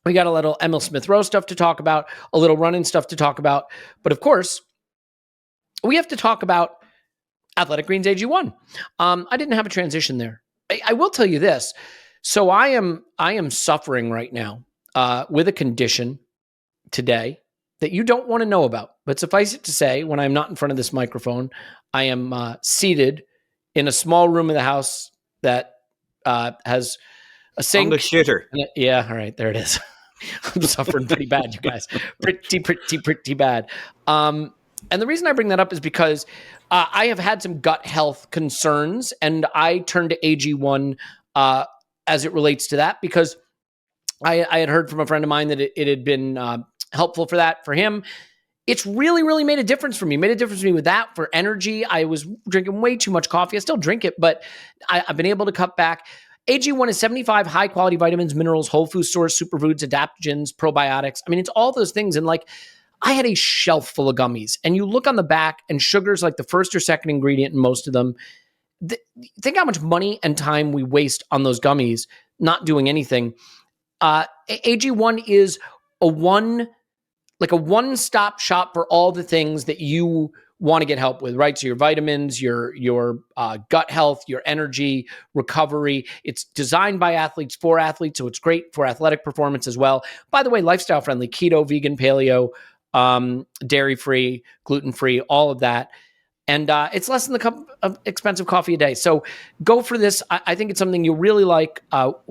We got a little Emil Smith-Rowe stuff to talk about, a little run-in stuff to talk about. But of course, we have to talk about Athletic Greens AG1. I didn't have a transition there. I will tell you this. So I am suffering right now with a condition today that you don't want to know about. But suffice it to say, when I'm not in front of this microphone, I am seated in a small room of the house that has a sink. On the shitter. Yeah, all right, there it is. I'm suffering pretty bad, you guys. Pretty bad. And the reason I bring that up is because I have had some gut health concerns, and I turned to AG1 as it relates to that, because I had heard from a friend of mine that it had been helpful for that for him. It's really, really made a difference for me. Made a difference for me with that, for energy. I was drinking way too much coffee. I still drink it, but I've been able to cut back. AG1 is 75 high-quality vitamins, minerals, whole food source, superfoods, adaptogens, probiotics. I mean, it's all those things. And I had a shelf full of gummies, and you look on the back, and sugar's the first or second ingredient in most of them. Think how much money and time we waste on those gummies, not doing anything. AG1 is a 1 like a one-stop shop for all the things that you want to get help with, right? So your vitamins, your gut health, your energy, recovery. It's designed by athletes for athletes, so it's great for athletic performance as well. By the way, lifestyle friendly, keto, vegan, paleo, dairy-free, gluten-free, all of that. And it's less than the cup of expensive coffee a day. So go for this. I think it's something you'll really like. I'll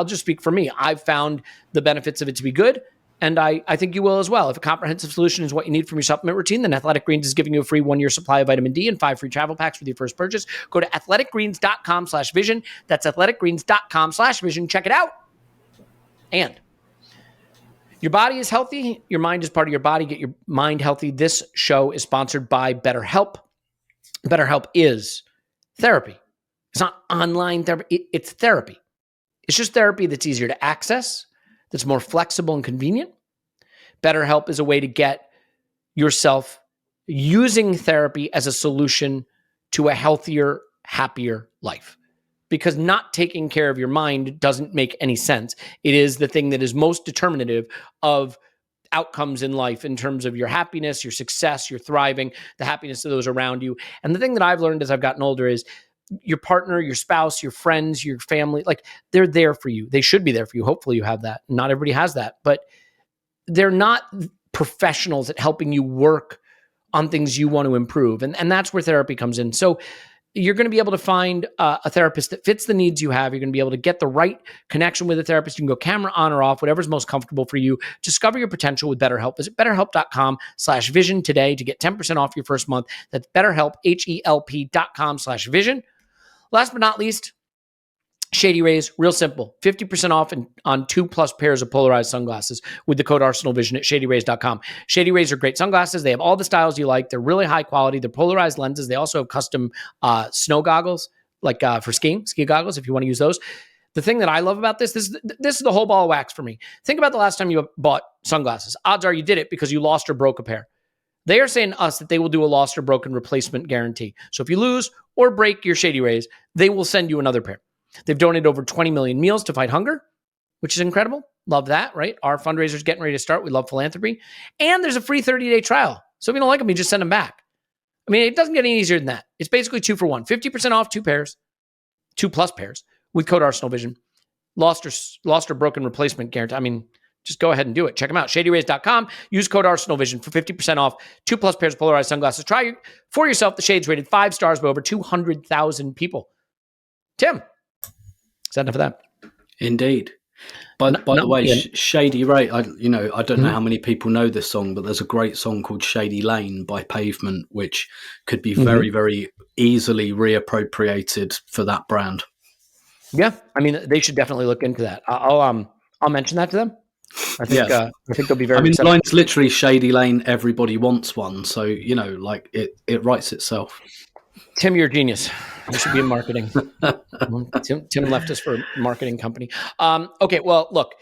just speak for me. I've found the benefits of it to be good. And I think you will as well. If a comprehensive solution is what you need from your supplement routine, then Athletic Greens is giving you a free 1-year supply of vitamin D and 5 free travel packs with your first purchase. Go to athleticgreens.com/vision. That's athleticgreens.com/vision. Check it out. And your body is healthy. Your mind is part of your body. Get your mind healthy. This show is sponsored by BetterHelp. BetterHelp is therapy. It's not online therapy. It's therapy. It's just therapy that's easier to access, that's more flexible and convenient. BetterHelp is a way to get yourself using therapy as a solution to a healthier, happier life. Because not taking care of your mind doesn't make any sense. It is the thing that is most determinative of outcomes in life in terms of your happiness, your success, your thriving, the happiness of those around you. And the thing that I've learned as I've gotten older is your partner, your spouse, your friends, your family, like they're there for you. They should be there for you. Hopefully you have that. Not everybody has that, but they're not professionals at helping you work on things you want to improve. And that's where therapy comes in. So you're going to be able to find a therapist that fits the needs you have. You're going to be able to get the right connection with a therapist. You can go camera on or off, whatever's most comfortable for you. Discover your potential with BetterHelp. Visit BetterHelp.com/vision today to get 10% off your first month. That's BetterHelp, HELP.com/vision. Last but not least, Shady Rays, real simple. 50% off on 2+ pairs of polarized sunglasses with the code ArsenalVision at ShadyRays.com. Shady Rays are great sunglasses. They have all the styles you like. They're really high quality. They're polarized lenses. They also have custom snow goggles, like for ski goggles, if you want to use those. The thing that I love about this is the whole ball of wax for me. Think about the last time you bought sunglasses. Odds are you did it because you lost or broke a pair. They are saying to us that they will do a lost or broken replacement guarantee. So if you lose or break your Shady Rays, they will send you another pair. They've donated over 20 million meals to fight hunger, which is incredible. Love that, right? Our fundraiser's getting ready to start. We love philanthropy. And there's a free 30-day trial. So if you don't like them, you just send them back. I mean, it doesn't get any easier than that. It's basically 2 for 1. 50% off 2+ pairs with code ArsenalVision. Lost or broken replacement guarantee. I mean, just go ahead and do it. Check them out. ShadyRays.com. Use code ArsenalVision for 50% off 2+ pairs of polarized sunglasses. Try for yourself the shades rated 5 stars by over 200,000 people. Tim, is that enough of that? Indeed. By the way, Shady Ray, I don't know how many people know this song, but there's a great song called Shady Lane by Pavement, which could be very, very easily reappropriated for that brand. Yeah. I mean, they should definitely look into that. I'll mention that to them. I think they'll be very. I mean, the line's literally Shady Lane. Everybody wants one, so it writes itself. Tim, you're a genius. You should be in marketing. Tim left us for a marketing company. Okay, well, look,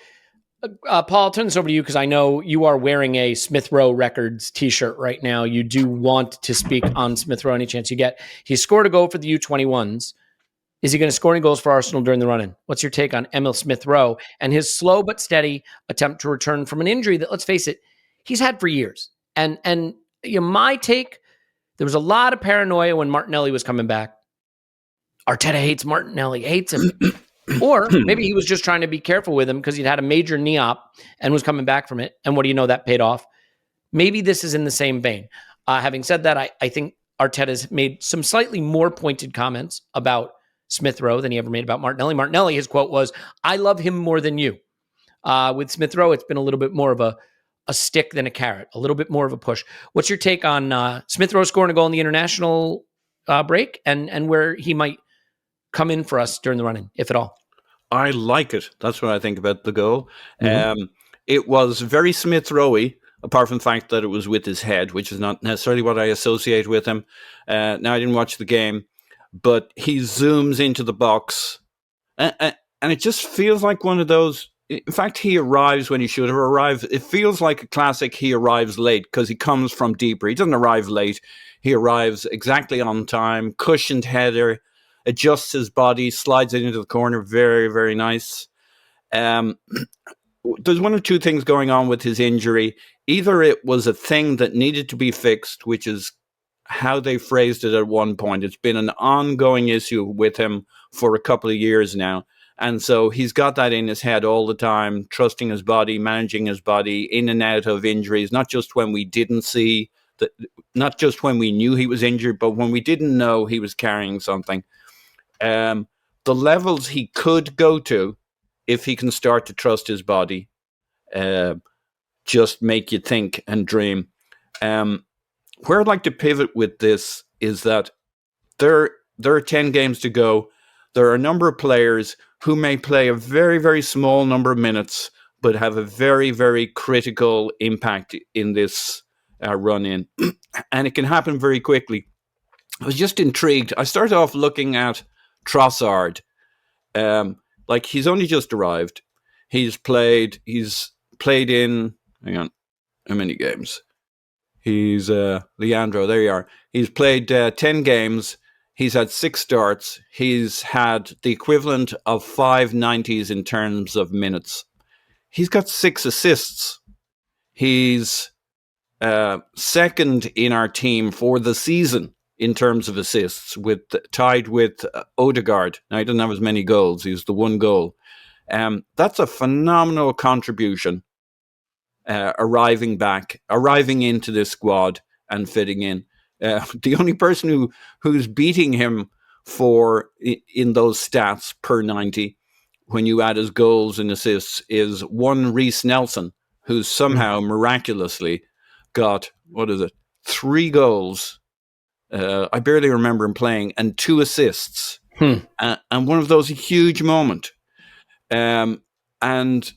Paul, I'll turn this over to you because I know you are wearing a Smith Rowe Records T-shirt right now. You do want to speak on Smith Rowe any chance you get. He scored a goal for the U21s. Is he going to score any goals for Arsenal during the run-in? What's your take on Emil Smith Rowe and his slow but steady attempt to return from an injury that, let's face it, he's had for years? And my take, there was a lot of paranoia when Martinelli was coming back. Arteta hates Martinelli, hates him. Or maybe he was just trying to be careful with him because he'd had a major knee op and was coming back from it. And what do you know, that paid off. Maybe this is in the same vein. Having said that, I think Arteta's made some slightly more pointed comments about Smith Rowe than he ever made about Martinelli. Martinelli, his quote was, "I love him more than you." With Smith Rowe, it's been a little bit more of a stick than a carrot, a little bit more of a push. What's your take on Smith Rowe scoring a goal in the international break and where he might come in for us during the run-in, if at all? I like it. That's what I think about the goal. It was very Smith Rowe-y, apart from the fact that it was with his head, which is not necessarily what I associate with him. Now, I didn't watch the game, but he zooms into the box, and it just feels like one of those. In fact, he arrives when he should have arrived. It feels like a classic he arrives late because he comes from deeper. He doesn't arrive late. He arrives exactly on time, cushioned header, adjusts his body, slides it into the corner. Very, very nice. there's one or two things going on with his injury. Either it was a thing that needed to be fixed, which is how they phrased it at one point. It's been an ongoing issue with him for a couple of years now. And so he's got that in his head all the time, trusting his body, managing his body, in and out of injuries, not just when we didn't see, not just when we knew he was injured, but when we didn't know he was carrying something. The levels he could go to, if he can start to trust his body, just make you think and dream. Where I'd like to pivot with this is that there are 10 games to go. There are a number of players who may play a very, very small number of minutes, but have a very, very critical impact in this run-in. And it can happen very quickly. I was just intrigued. I started off looking at Trossard. He's only just arrived. He's played in, hang on, how many games? He's, Leandro, there you are. He's played 10 games. He's had 6 starts. He's had the equivalent of 5 90s in terms of minutes. He's got 6 assists. He's second in our team for the season in terms of assists, tied with Odegaard. Now, he doesn't have as many goals. He's the 1 goal. That's a phenomenal contribution, arriving into this squad and fitting in. The only person who's beating him in those stats per 90, when you add his goals and assists, is one Reece Nelson, who's somehow miraculously got, 3 goals. I barely remember him playing, and 2 assists. And one of those a huge moment. And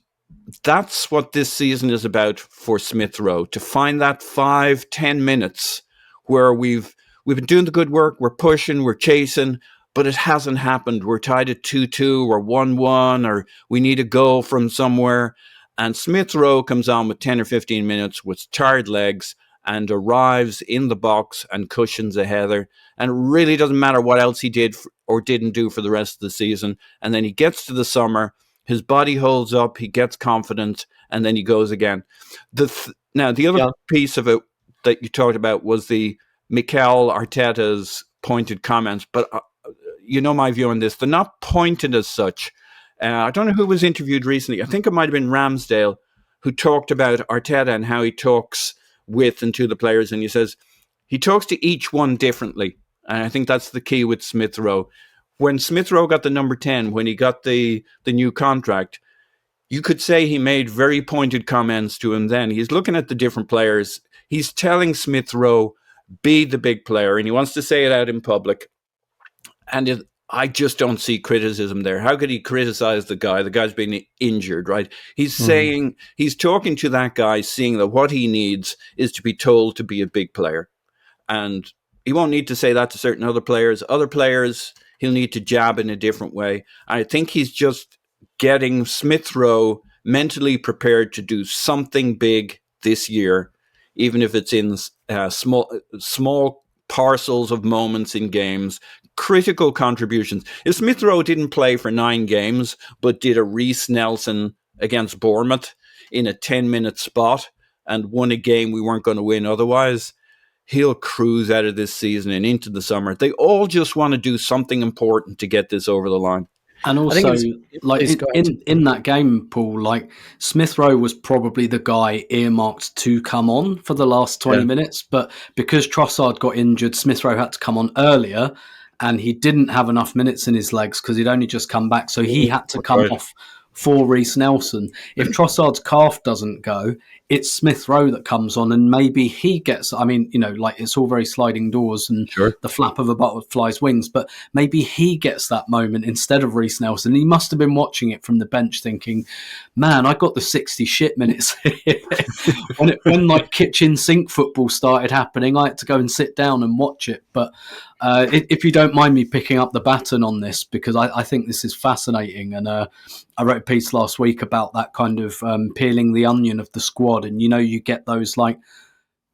that's what this season is about for Smith Rowe, to find that 5-10 minutes where we've been doing the good work, we're pushing, we're chasing, but it hasn't happened. We're tied at 2-2 or 1-1, or we need a goal from somewhere. And Smith Rowe comes on with 10 or 15 minutes with tired legs and arrives in the box and cushions a header. And it really doesn't matter what else he did or didn't do for the rest of the season. And then he gets to the summer, his body holds up, he gets confidence, and then he goes again. Now, the other piece of it that you talked about was the Mikel Arteta's pointed comments, but you know my view on this. They're not pointed as such. I don't know who was interviewed recently. I think it might have been Ramsdale, who talked about Arteta and how he talks with and to the players, and he says he talks to each one differently. And I think that's the key with Smith Rowe. When Smith Rowe got the number 10, when he got the new contract, you could say he made very pointed comments to him then. He's looking at the different players. He's telling Smith Rowe, be the big player, and he wants to say it out in public. And I just don't see criticism there. How could he criticize the guy? The guy's been injured, right? He's saying, he's talking to that guy, seeing that what he needs is to be told to be a big player. And he won't need to say that to certain other players. Other players, he'll need to jab in a different way. I think he's just getting Smith Rowe mentally prepared to do something big this year, even if it's in small parcels of moments in games, critical contributions. If Smith Rowe didn't play for 9 games, but did a Reece Nelson against Bournemouth in a 10-minute spot and won a game we weren't going to win otherwise, he'll cruise out of this season and into the summer. They all just want to do something important to get this over the line. And also, in that game, Paul, Smith Rowe was probably the guy earmarked to come on for the last 20 minutes. But because Trossard got injured, Smith Rowe had to come on earlier, and he didn't have enough minutes in his legs because he'd only just come back. So he had to come off for Reece Nelson. If Trossard's calf doesn't go, it's Smith Rowe that comes on, and maybe he gets, it's all very sliding doors and the flap of a butterfly's wings, but maybe he gets that moment instead of Reece Nelson. He must have been watching it from the bench thinking, man, I got the 60 shit minutes. when kitchen sink football started happening, I had to go and sit down and watch it. But if you don't mind me picking up the baton on this, because I think this is fascinating, and I wrote a piece last week about that kind of peeling the onion of the squad, and you get those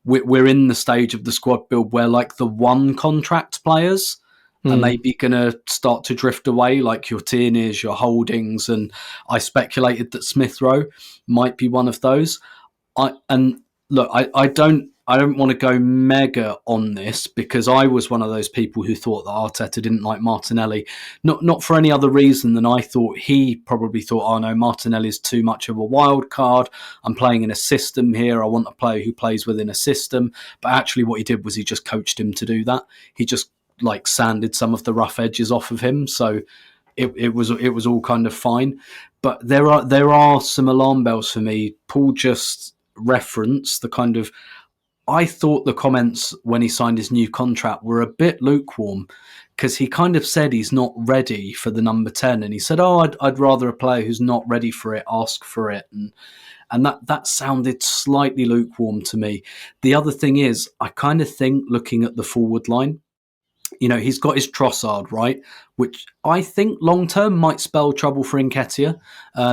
we're in the stage of the squad build where the one contract players are maybe going to start to drift away, like your Tierney's, your Holdings, and I speculated that Smith Rowe might be one of those. I don't want to go mega on this because I was one of those people who thought that Arteta didn't like Martinelli, not for any other reason than I thought he probably thought, oh no, Martinelli's too much of a wild card. I'm playing in a system here. I want a player who plays within a system. But actually what he did was he just coached him to do that. He just sanded some of the rough edges off of him. So it was all kind of fine. But there are some alarm bells for me. Paul just referenced the kind of, I thought the comments when he signed his new contract were a bit lukewarm because he kind of said he's not ready for the number 10, and he said, oh, I'd rather a player who's not ready for it ask for it, and that sounded slightly lukewarm to me. The other thing is, I kind of think looking at the forward line, he's got his Trossard, right? Which I think long-term might spell trouble for Nketiah.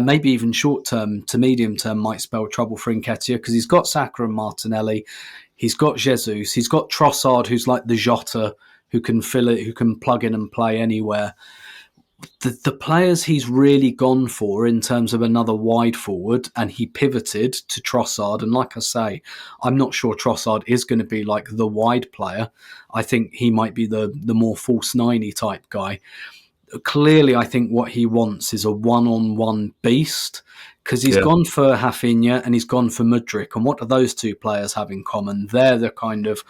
Maybe even short-term to medium-term might spell trouble for Nketiah because he's got Saka and Martinelli. He's got Jesus. He's got Trossard, who's like the Jota, who can fill it, who can plug in and play anywhere. The players he's really gone for in terms of another wide forward, and he pivoted to Trossard. And like I say, I'm not sure Trossard is going to be like the wide player. I think he might be the more false 90 type guy. Clearly, I think what he wants is a one-on-one beast because he's gone for Rafinha and he's gone for Mudryk. And what do those two players have in common? They're the kind of,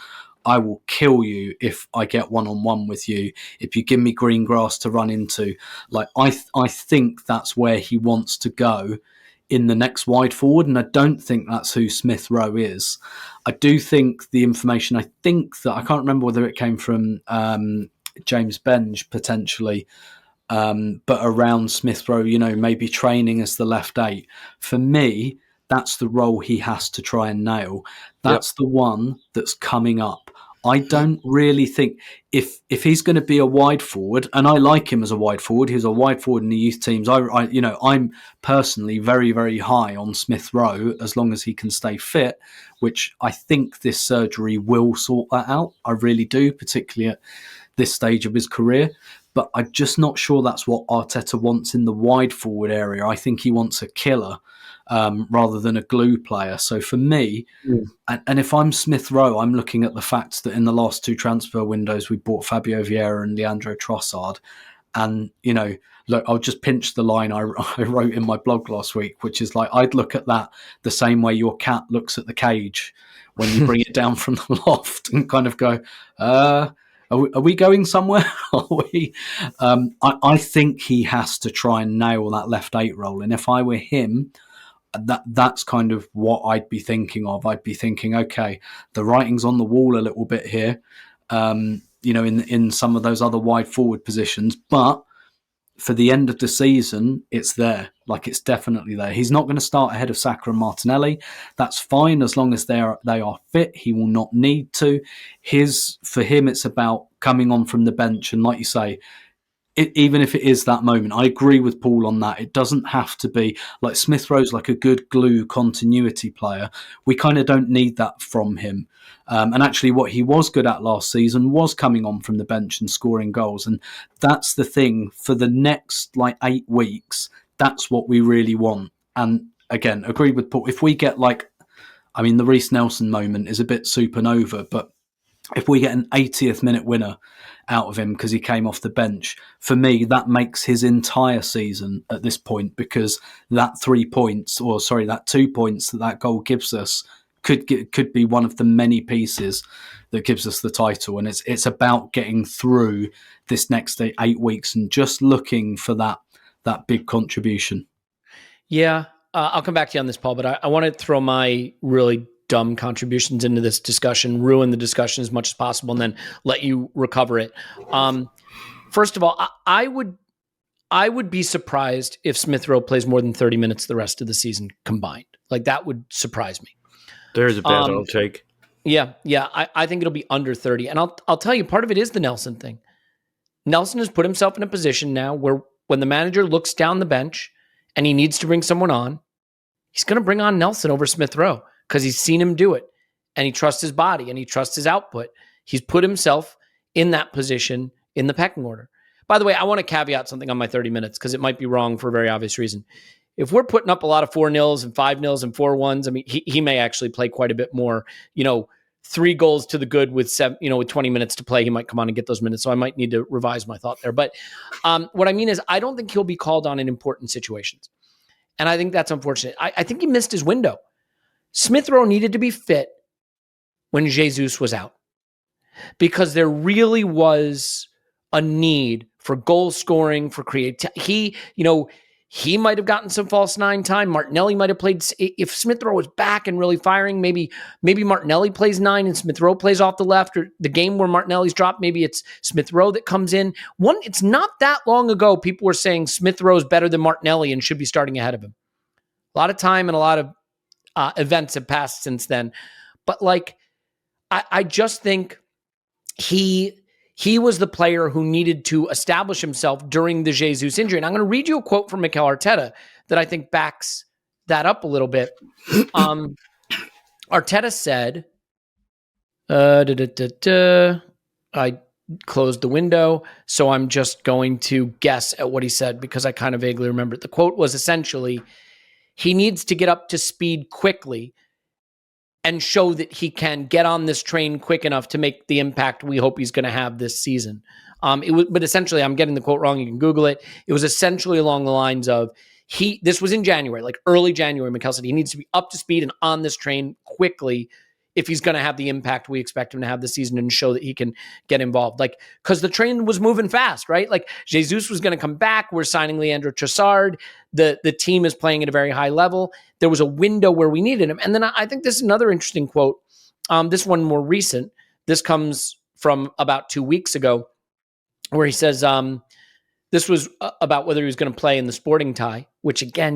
I will kill you if I get one-on-one with you, if you give me green grass to run into. I think that's where he wants to go in the next wide forward, and I don't think that's who Smith Rowe is. I do think the information, I can't remember whether it came from James Benge potentially, but around Smith Rowe, maybe training as the left 8. For me, that's the role he has to try and nail. That's the one that's coming up. I don't really think if he's going to be a wide forward, and I like him as a wide forward. He was a wide forward in the youth teams. I'm personally very, very high on Smith Rowe as long as he can stay fit, which I think this surgery will sort that out. I really do, particularly at this stage of his career. But I'm just not sure that's what Arteta wants in the wide forward area. I think he wants a killer rather than a glue player. So for me, and if I'm Smith Rowe, I'm looking at the fact that in the last 2 transfer windows, we bought Fabio Vieira and Leandro Trossard. And, look, I'll just pinch the line I wrote in my blog last week, which is like, I'd look at that the same way your cat looks at the cage when you bring it down from the loft and kind of go, are we going somewhere? I think he has to try and nail that left 8 role. And if I were him, that's kind of what I'd be thinking of. I'd be thinking, okay, the writing's on the wall a little bit here, in some of those other wide forward positions. But for the end of the season, it's there. It's definitely there. He's not going to start ahead of Saka and Martinelli. That's fine as long as they are fit. He will not need to. For him, it's about coming on from the bench. And like you say, even if it is that moment, I agree with Paul on that. It doesn't have to be like Smith Rowe's like a good glue continuity player. We kind of don't need that from him. And actually what he was good at last season was coming on from the bench and scoring goals. And that's the thing for the next 8 weeks. That's what we really want. And again, agree with Paul. If we get the Reece Nelson moment is a bit supernova, but if we get an 80th minute winner out of him because he came off the bench, for me, that makes his entire season at this point, because that 3 points, that 2 points that goal gives us could be one of the many pieces that gives us the title. And it's about getting through this next 8 weeks and just looking for that big contribution. Yeah, I'll come back to you on this, Paul, but I want to throw my really dumb contributions into this discussion, ruin the discussion as much as possible, and then let you recover it. First of all, I would be surprised if Smith Rowe plays more than 30 minutes the rest of the season combined. That would surprise me. There's a bet I'll take. Yeah. I think it'll be under 30. And I'll tell you, part of it is the Nelson thing. Nelson has put himself in a position now where when the manager looks down the bench and he needs to bring someone on, he's going to bring on Nelson over Smith Rowe because he's seen him do it and he trusts his body and he trusts his output. He's put himself in that position in the pecking order. By the way, I want to caveat something on my 30 minutes because it might be wrong for a very obvious reason. If we're putting up a lot of 4-0s and 5-0s and 4-1s, I mean, he may actually play quite a bit more. 3 goals to the good with 20 minutes to play. He might come on and get those minutes. So I might need to revise my thought there. But what I mean is I don't think he'll be called on in important situations. And I think that's unfortunate. I think he missed his window. Smith Rowe needed to be fit when Jesus was out because there really was a need for goal scoring, for creativity. He might have gotten some false 9 time. Martinelli might have played. If Smith Rowe was back and really firing, maybe Martinelli plays 9 and Smith Rowe plays off the left, or the game where Martinelli's dropped, maybe it's Smith Rowe that comes in. It's not that long ago people were saying Smith Rowe's better than Martinelli and should be starting ahead of him. A lot of time and a lot of events have passed since then. But I just think he was the player who needed to establish himself during the Jesus injury. And I'm going to read you a quote from Mikel Arteta that I think backs that up a little bit. Arteta said, I closed the window, so I'm just going to guess at what he said because I kind of vaguely remember it. The quote was essentially, he needs to get up to speed quickly and show that he can get on this train quick enough to make the impact we hope he's going to have this season. But essentially, I'm getting the quote wrong. You can Google it. It was essentially along the lines of, this was in January, like early January. Mikel said he needs to be up to speed and on this train quickly if he's going to have the impact we expect him to have this season and show that he can get involved. Because the train was moving fast, right? Jesus was going to come back. We're signing Leandro Trossard. The team is playing at a very high level. There was a window where we needed him. And then I think this is another interesting quote. This one more recent. This comes from about 2 weeks ago where he says, this was about whether he was going to play in the Sporting tie, which again,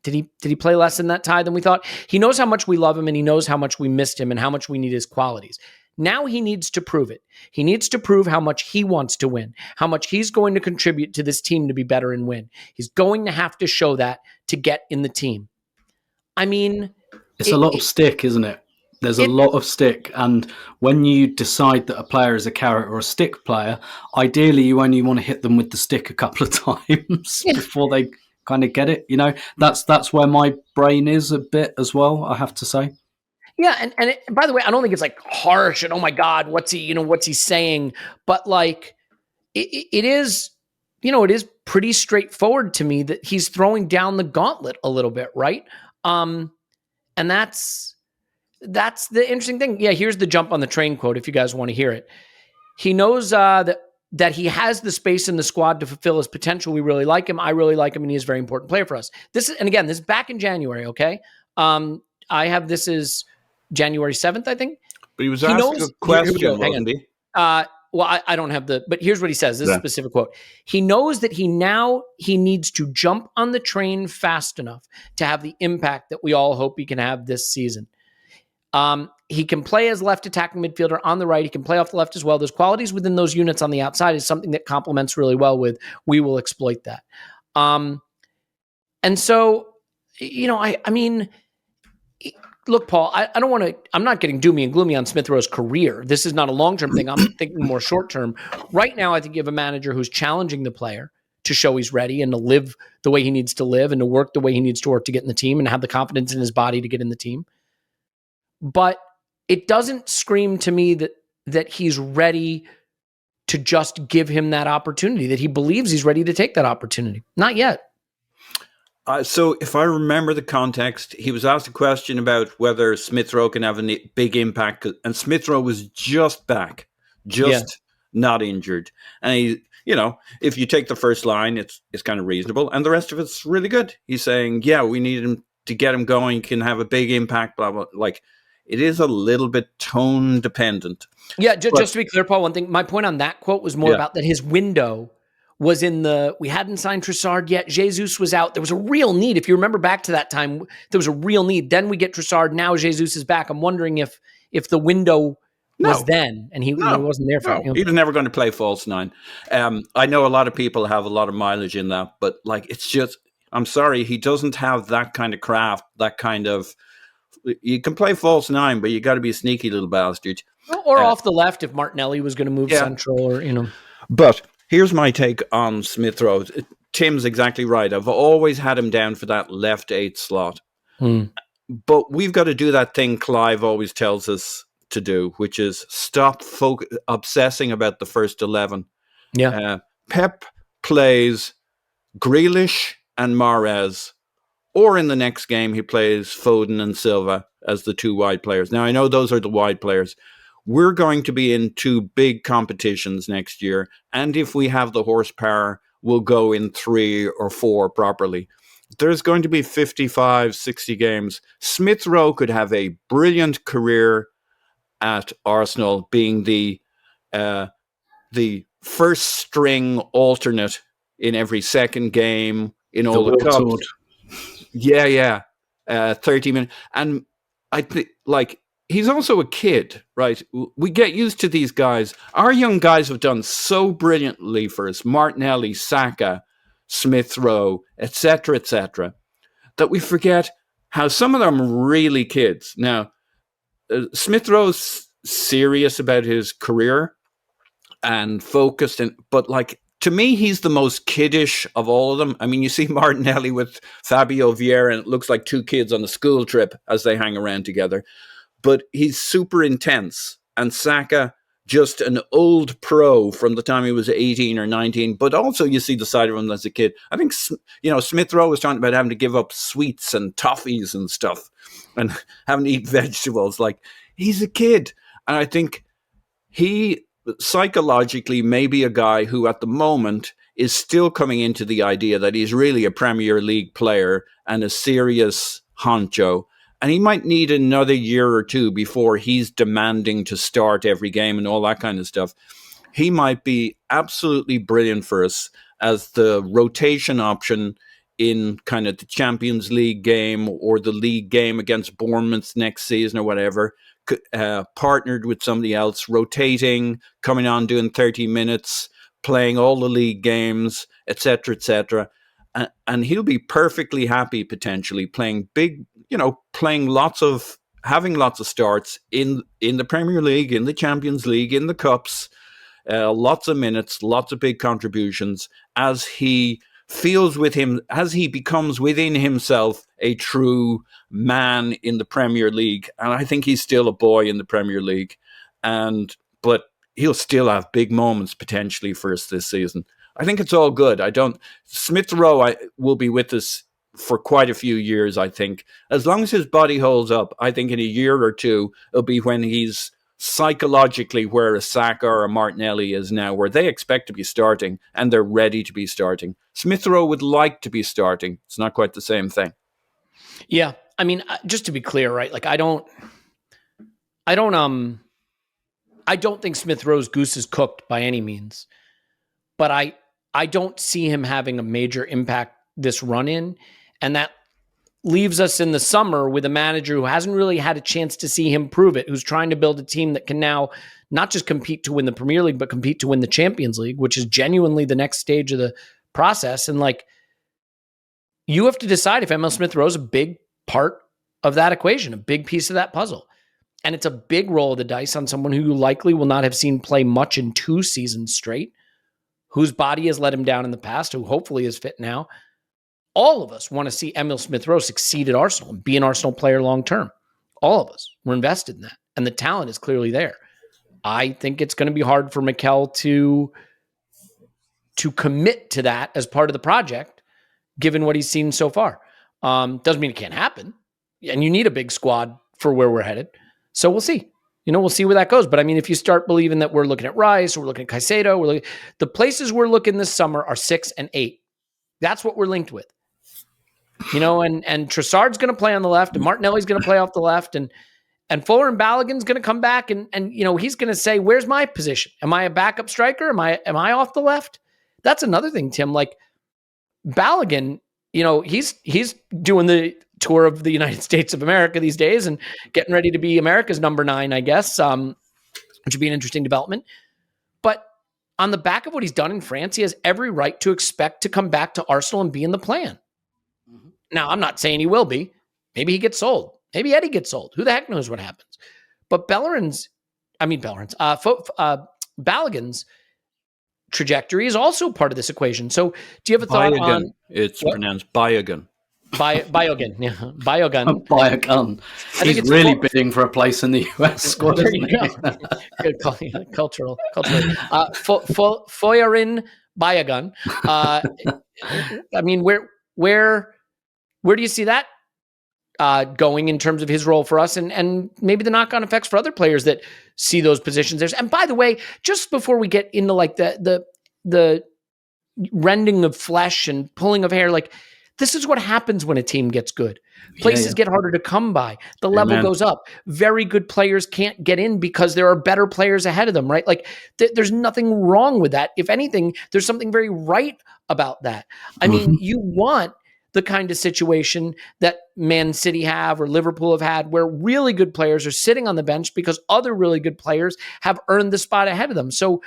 did he play less in that tie than we thought? He knows how much we love him and he knows how much we missed him and how much we need his qualities. Now he needs to prove it. He needs to prove how much he wants to win, how much he's going to contribute to this team to be better and win. He's going to have to show that to get in the team. I mean, it's a lot of stick, isn't it? There's a lot of stick. And when you decide that a player is a carrot or a stick player, ideally you only want to hit them with the stick a couple of times before they kind of get it. That's where my brain is a bit as well, I have to say. Yeah, and by the way, I don't think it's harsh and oh my God, what's he saying? But it is, it is pretty straightforward to me that he's throwing down the gauntlet a little bit, right? And that's the interesting thing. Yeah, here's the jump on the train quote if you guys want to hear it. He knows that he has the space in the squad to fulfill his potential. We really like him. I really like him, and he is a very important player for us. This is back in January, okay? I have this is January 7th, I think. But he was asking a question, wasn't he? Well, I don't have but here's what he says. This is a specific quote. He knows that he needs to jump on the train fast enough to have the impact that we all hope he can have this season. He can play as left attacking midfielder on the right. He can play off the left as well. There's qualities within those units on the outside is something that complements really well with, we will exploit that. And so, I mean, look, Paul, I don't want to, I'm not getting doomy and gloomy on Smith Rowe's career. This is not a long-term thing. I'm thinking more short-term. Right now, I think you have a manager who's challenging the player to show he's ready and to live the way he needs to live and to work the way he needs to work to get in the team and have the confidence in his body to get in the team. But it doesn't scream to me that he's ready to just give him that opportunity, that he believes he's ready to take that opportunity. Not yet. So if I remember the context, he was asked a question about whether Smith Rowe can have a big impact, and Smith Rowe was just back, not injured. And he, if you take the first line, it's kind of reasonable, and the rest of it's really good. He's saying, we need him to get him going, can have a big impact, blah, blah. It is a little bit tone dependent. Yeah, just to be clear, Paul, one thing, my point on that quote was more about that his window was we hadn't signed Trossard yet. Jesus was out. There was a real need. If you remember back to that time, there was a real need. Then we get Trossard. Now Jesus is back. I'm wondering if the window was then, and he wasn't there for it. He was never going to play false 9. I know a lot of people have a lot of mileage in that, but it's just, I'm sorry, he doesn't have that kind of craft, that kind of, you can play false 9, but you got to be a sneaky little bastard. Or off the left if Martinelli was going to move central or. But here's my take on Smith Rowe. Tim's exactly right. I've always had him down for that left 8 slot. But we've got to do that thing Clive always tells us to do, which is stop obsessing about the first 11. Yeah. Pep plays Grealish and Mahrez, or in the next game he plays Foden and Silva as the 2 wide players. Now, I know those are the wide players. We're going to be in 2 big competitions next year, and if we have the horsepower, we'll go in 3 or 4 properly. There's going to be 55, 60 games. Smith Rowe could have a brilliant career at Arsenal, being the first string alternate in every second game in all the cups. Yeah. 30 minutes. And I think, like, he's also a kid, right? We get used to these guys. Our young guys have done so brilliantly for us. Martinelli, Saka, Smith Rowe, etc., that we forget how some of them are really kids. Now, Smith Rowe's serious about his career and focused, but like, to me, he's the most kiddish of all of them. I mean, you see Martinelli with Fabio Vieira, and it looks like 2 kids on a school trip as they hang around together. But he's super intense. And Saka, just an old pro from the time he was 18 or 19. But also you see the side of him as a kid. I think, Smith Rowe was talking about having to give up sweets and toffees and stuff and having to eat vegetables. Like, he's a kid. And I think he psychologically may be a guy who at the moment is still coming into the idea that he's really a Premier League player and a serious honcho. And he might need another year or 2 before he's demanding to start every game and all that kind of stuff. He might be absolutely brilliant for us as the rotation option in kind of the Champions League game or the league game against Bournemouth next season or whatever, partnered with somebody else, rotating, coming on, doing 30 minutes, playing all the league games, etc., etc. And he'll be perfectly happy potentially playing big, having lots of starts in the Premier League, in the Champions League, in the Cups, lots of minutes, lots of big contributions as he becomes within himself a true man in the Premier League. And I think he's still a boy in the Premier League. But he'll still have big moments potentially for us this season. I think it's all good. Smith Rowe will be with us for quite a few years, I think. As long as his body holds up, I think in a year or 2, it'll be when he's psychologically where a Saka or a Martinelli is now, where they expect to be starting and they're ready to be starting. Smith Rowe would like to be starting. It's not quite the same thing. Yeah. I mean, just to be clear, right? Like, I don't think Smith Rowe's goose is cooked by any means, but I don't see him having a major impact this run-in, and that leaves us in the summer with a manager who hasn't really had a chance to see him prove it, who's trying to build a team that can now not just compete to win the Premier League, but compete to win the Champions League, which is genuinely the next stage of the process. And like, you have to decide if Emil Smith Rowe is a big part of that equation, a big piece of that puzzle. And it's a big roll of the dice on someone who you likely will not have seen play much in 2 seasons straight, whose body has let him down in the past, who hopefully is fit now. All of us want to see Emil Smith Rowe succeed at Arsenal and be an Arsenal player long-term. All of us. We're invested in that. And the talent is clearly there. I think it's going to be hard for Mikel to commit to that as part of the project, given what he's seen so far. Doesn't mean it can't happen. And you need a big squad for where we're headed. So we'll see. We'll see where that goes. But I mean, if you start believing that we're looking at Rice, or we're looking at Caicedo, the places we're looking this summer are 6 and 8. That's what we're linked with. And Trossard's going to play on the left, and Martinelli's going to play off the left, and Folarin Balogun's going to come back, and he's going to say, "Where's my position? Am I a backup striker? Am I off the left?" That's another thing, Tim. Like, Balogun, he's doing the tour of the United States of America these days and getting ready to be America's number 9, I guess, which would be an interesting development. But on the back of what he's done in France, he has every right to expect to come back to Arsenal and be in the plan. Mm-hmm. Now, I'm not saying he will be. Maybe he gets sold. Maybe Eddie gets sold. Who the heck knows what happens? But Balogun's trajectory is also part of this equation. So do you have a thought on It's pronounced Balogun. Balogun? Yeah, Balogun. Buy a gun. He's really bidding for a place in the US squad, isn't he? Good cultural. Folarin Balogun. I mean, where do you see that going in terms of his role for us, and maybe the knock-on effects for other players that see those positions there? And by the way, just before we get into like the rending of flesh and pulling of hair, like this is what happens when a team gets good. Places get harder to come by. The level goes up. Very good players can't get in because there are better players ahead of them, right? Like there's nothing wrong with that. If anything, there's something very right about that. I mean, you want the kind of situation that Man City have or Liverpool have had where really good players are sitting on the bench because other really good players have earned the spot ahead of them. So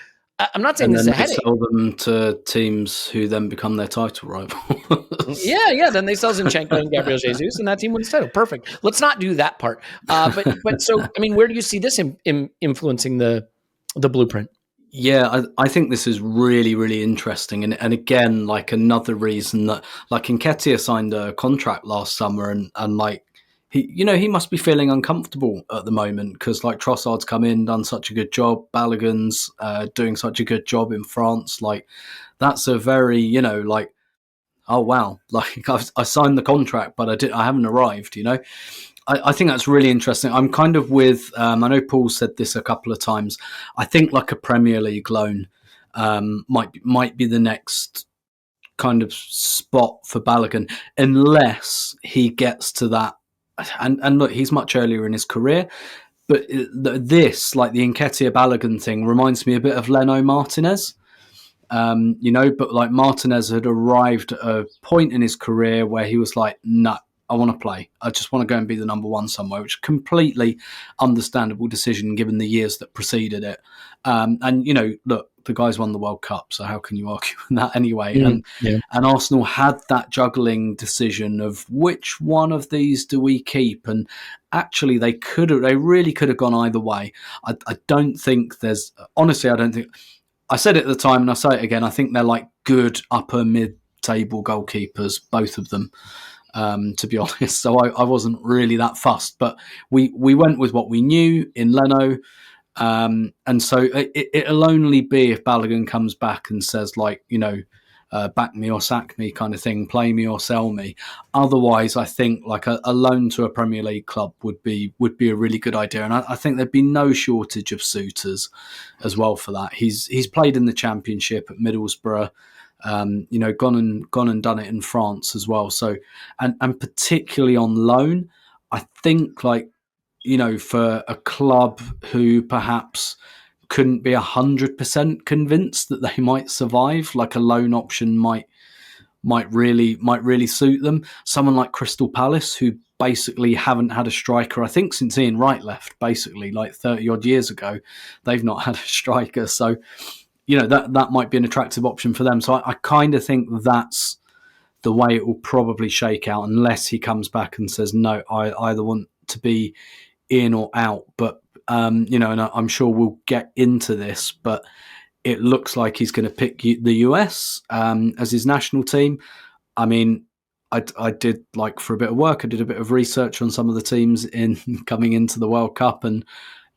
I'm not saying this is a headache. Sell them to teams who then become their title rival. Yeah. Then they sell Zinchenko and Gabriel Jesus, and that team wins title. Perfect. Let's not do that part. But so I mean, where do you see this influencing the blueprint? Yeah, I think this is really, really interesting. And again, like another reason that like Nketiah signed a contract last summer and like he must be feeling uncomfortable at the moment because like Trossard's come in, done such a good job. Balogun's doing such a good job in France. Like that's a very, like, oh wow, like I signed the contract, but I haven't arrived, I think that's really interesting. I'm kind of with, I know Paul said this a couple of times. I think like a Premier League loan might be the next kind of spot for Balogun, unless he gets to that. And look, he's much earlier in his career, but this, like the Nketiah Balogun thing, reminds me a bit of Leno Martinez. But like Martinez had arrived at a point in his career where he was like, no, I want to play. I just want to go and be the number one somewhere, which is a completely understandable decision given the years that preceded it. Look, the guys won the World Cup, so how can you argue with that anyway? And Arsenal had that juggling decision of which one of these do we keep? And actually, they really could have gone either way. I don't think I said it at the time and I say it again. I think they're like good upper mid-table goalkeepers, both of them. To be honest, so I wasn't really that fussed, but we went with what we knew in Leno, and so it'll only be if Balogun comes back and says like, back me or sack me kind of thing, play me or sell me. Otherwise, I think like a loan to a Premier League club would be a really good idea, and I think there'd be no shortage of suitors as well for that. He's played in the Championship at Middlesbrough. Gone and done it in France as well. So, and particularly on loan, I think for a club who perhaps couldn't be 100% convinced that they might survive, like a loan option might really suit them. Someone like Crystal Palace, who basically haven't had a striker, I think, since Ian Wright left, basically like 30 odd years ago, they've not had a striker. So, that might be an attractive option for them. So I kind of think that's the way it will probably shake out, unless he comes back and says, no, I either want to be in or out. But, and I'm sure we'll get into this, but it looks like he's going to pick the US as his national team. I mean, I did, like, for a bit of work, I did a bit of research on some of the teams coming into the World Cup, and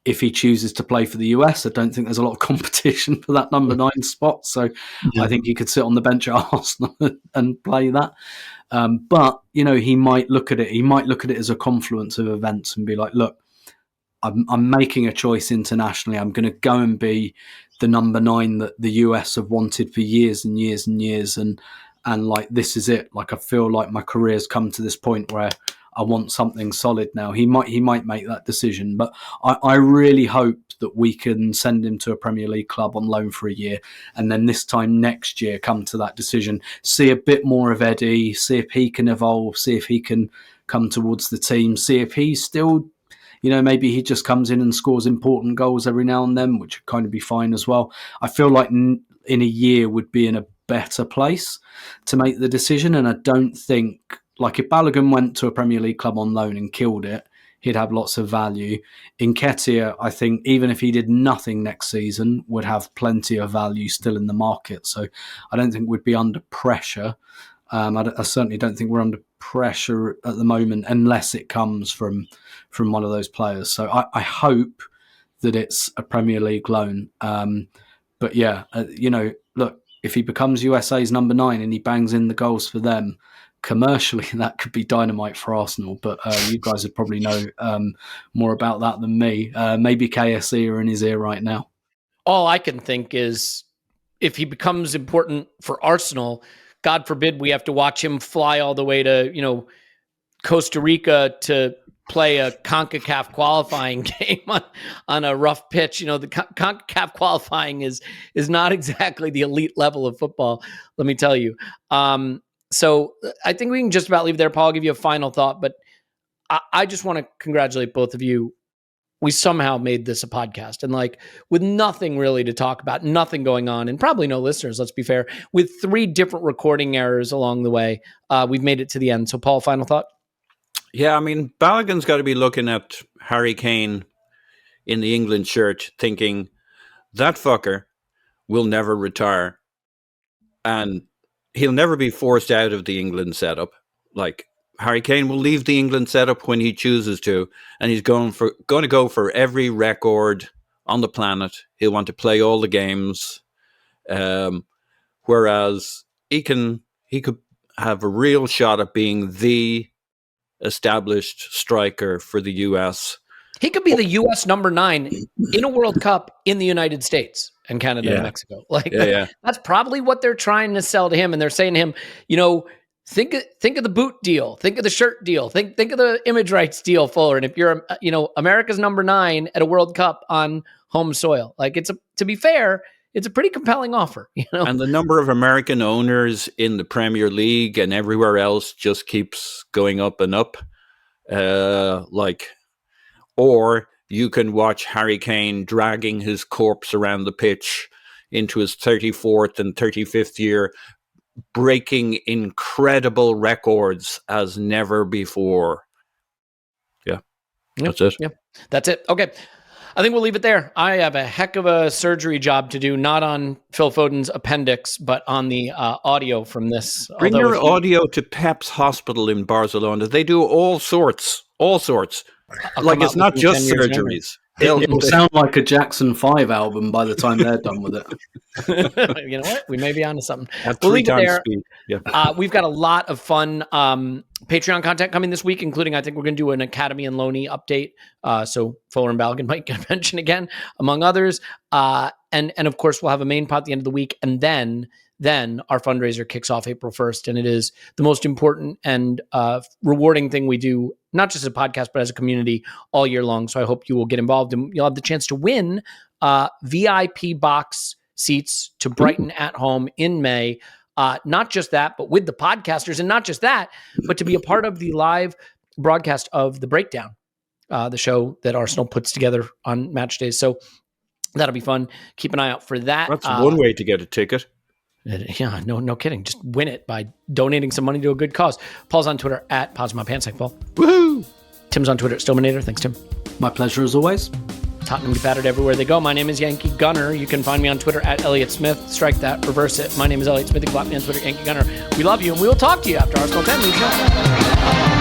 if he chooses to play for the US, I don't think there's a lot of competition for that number 9 spot. So I think he could sit on the bench at Arsenal and play that. But, he might look at it. He might look at it as a confluence of events and be like, look, I'm making a choice internationally. I'm going to go and be the number 9 that the US have wanted for years and years and years. And like, this is it. Like, I feel like my career's come to this point where I want something solid now. He might make that decision, but I really hope that we can send him to a Premier League club on loan for a year, and then this time next year come to that decision, see a bit more of Eddie, see if he can evolve, see if he can come towards the team, see if he's still, maybe he just comes in and scores important goals every now and then, which would kind of be fine as well. I feel like in a year would be in a better place to make the decision, and I don't think, like, if Balogun went to a Premier League club on loan and killed it, he'd have lots of value. Nketiah, I think, even if he did nothing next season, would have plenty of value still in the market. So I don't think we'd be under pressure. I certainly don't think we're under pressure at the moment unless it comes from one of those players. So I hope that it's a Premier League loan. But yeah, look, if he becomes USA's number 9 and he bangs in the goals for them, commercially that could be dynamite for Arsenal. But you guys would probably know more about that than me. Maybe KSE are in his ear right now. All I can think is if he becomes important for Arsenal, God forbid we have to watch him fly all the way to, Costa Rica to play a CONCACAF qualifying game on a rough pitch. The CONCACAF qualifying is not exactly the elite level of football, let me tell you. So I think we can just about leave there. Paul, I'll give you a final thought, but I just want to congratulate both of you. We somehow made this a podcast, and with nothing really to talk about, nothing going on, and probably no listeners, let's be fair, with 3 different recording errors along the way, we've made it to the end. So Paul, final thought? Yeah, I mean, Balogun's got to be looking at Harry Kane in the England shirt thinking, that fucker will never retire, and he'll never be forced out of the England setup. Harry Kane will leave the England setup when he chooses to, and he's going to go for every record on the planet. He'll want to play all the games, whereas he could have a real shot at being the established striker for the US. He could be the US number 9 in a World Cup in the United States and Canada and Mexico. That's probably what they're trying to sell to him, and they're saying to him, Think of the boot deal. Think of the shirt deal. Think of the image rights deal, Fuller. And if you're, America's number 9 at a World Cup on home soil, to be fair, it's a pretty compelling offer. And the number of American owners in the Premier League and everywhere else just keeps going up and up. Or you can watch Harry Kane dragging his corpse around the pitch into his 34th and 35th year, breaking incredible records as never before. Yeah, that's it. Yeah, that's it. Okay. I think we'll leave it there. I have a heck of a surgery job to do, not on Phil Foden's appendix, but on the audio from this. Bring your audio to Pep's hospital in Barcelona. They do all sorts. It's not just surgeries. It will sound like a Jackson 5 album by the time they're done with it. You know what? We may be onto something. We'll leave it there. Yeah. We've got a lot of fun Patreon content coming this week, including I think we're going to do an Academy and Loney update. So Folarin Balogun might get mentioned again, among others. And of course, we'll have a main pod at the end of the week. And then our fundraiser kicks off April 1st. And it is the most important and rewarding thing we do, not just as a podcast, but as a community all year long. So I hope you will get involved and you'll have the chance to win VIP box seats to Brighton at home in May. Not just that, but with the podcasters, and not just that, but to be a part of the live broadcast of The Breakdown, the show that Arsenal puts together on match days. So that'll be fun. Keep an eye out for that. That's one way to get a ticket. Yeah, no kidding. Just win it by donating some money to a good cause. Paul's on Twitter at Pause My Pants. Thanks, Paul. Woohoo! Tim's on Twitter at Stillmanator. Thanks, Tim. My pleasure as always. Tottenham get battered everywhere they go. My name is Yankee Gunner. You can find me on Twitter at Elliot Smith. Strike that, reverse it. My name is Elliot Smith. You can block me on Twitter, Yankee Gunner. We love you, and we will talk to you after Arsenal 10.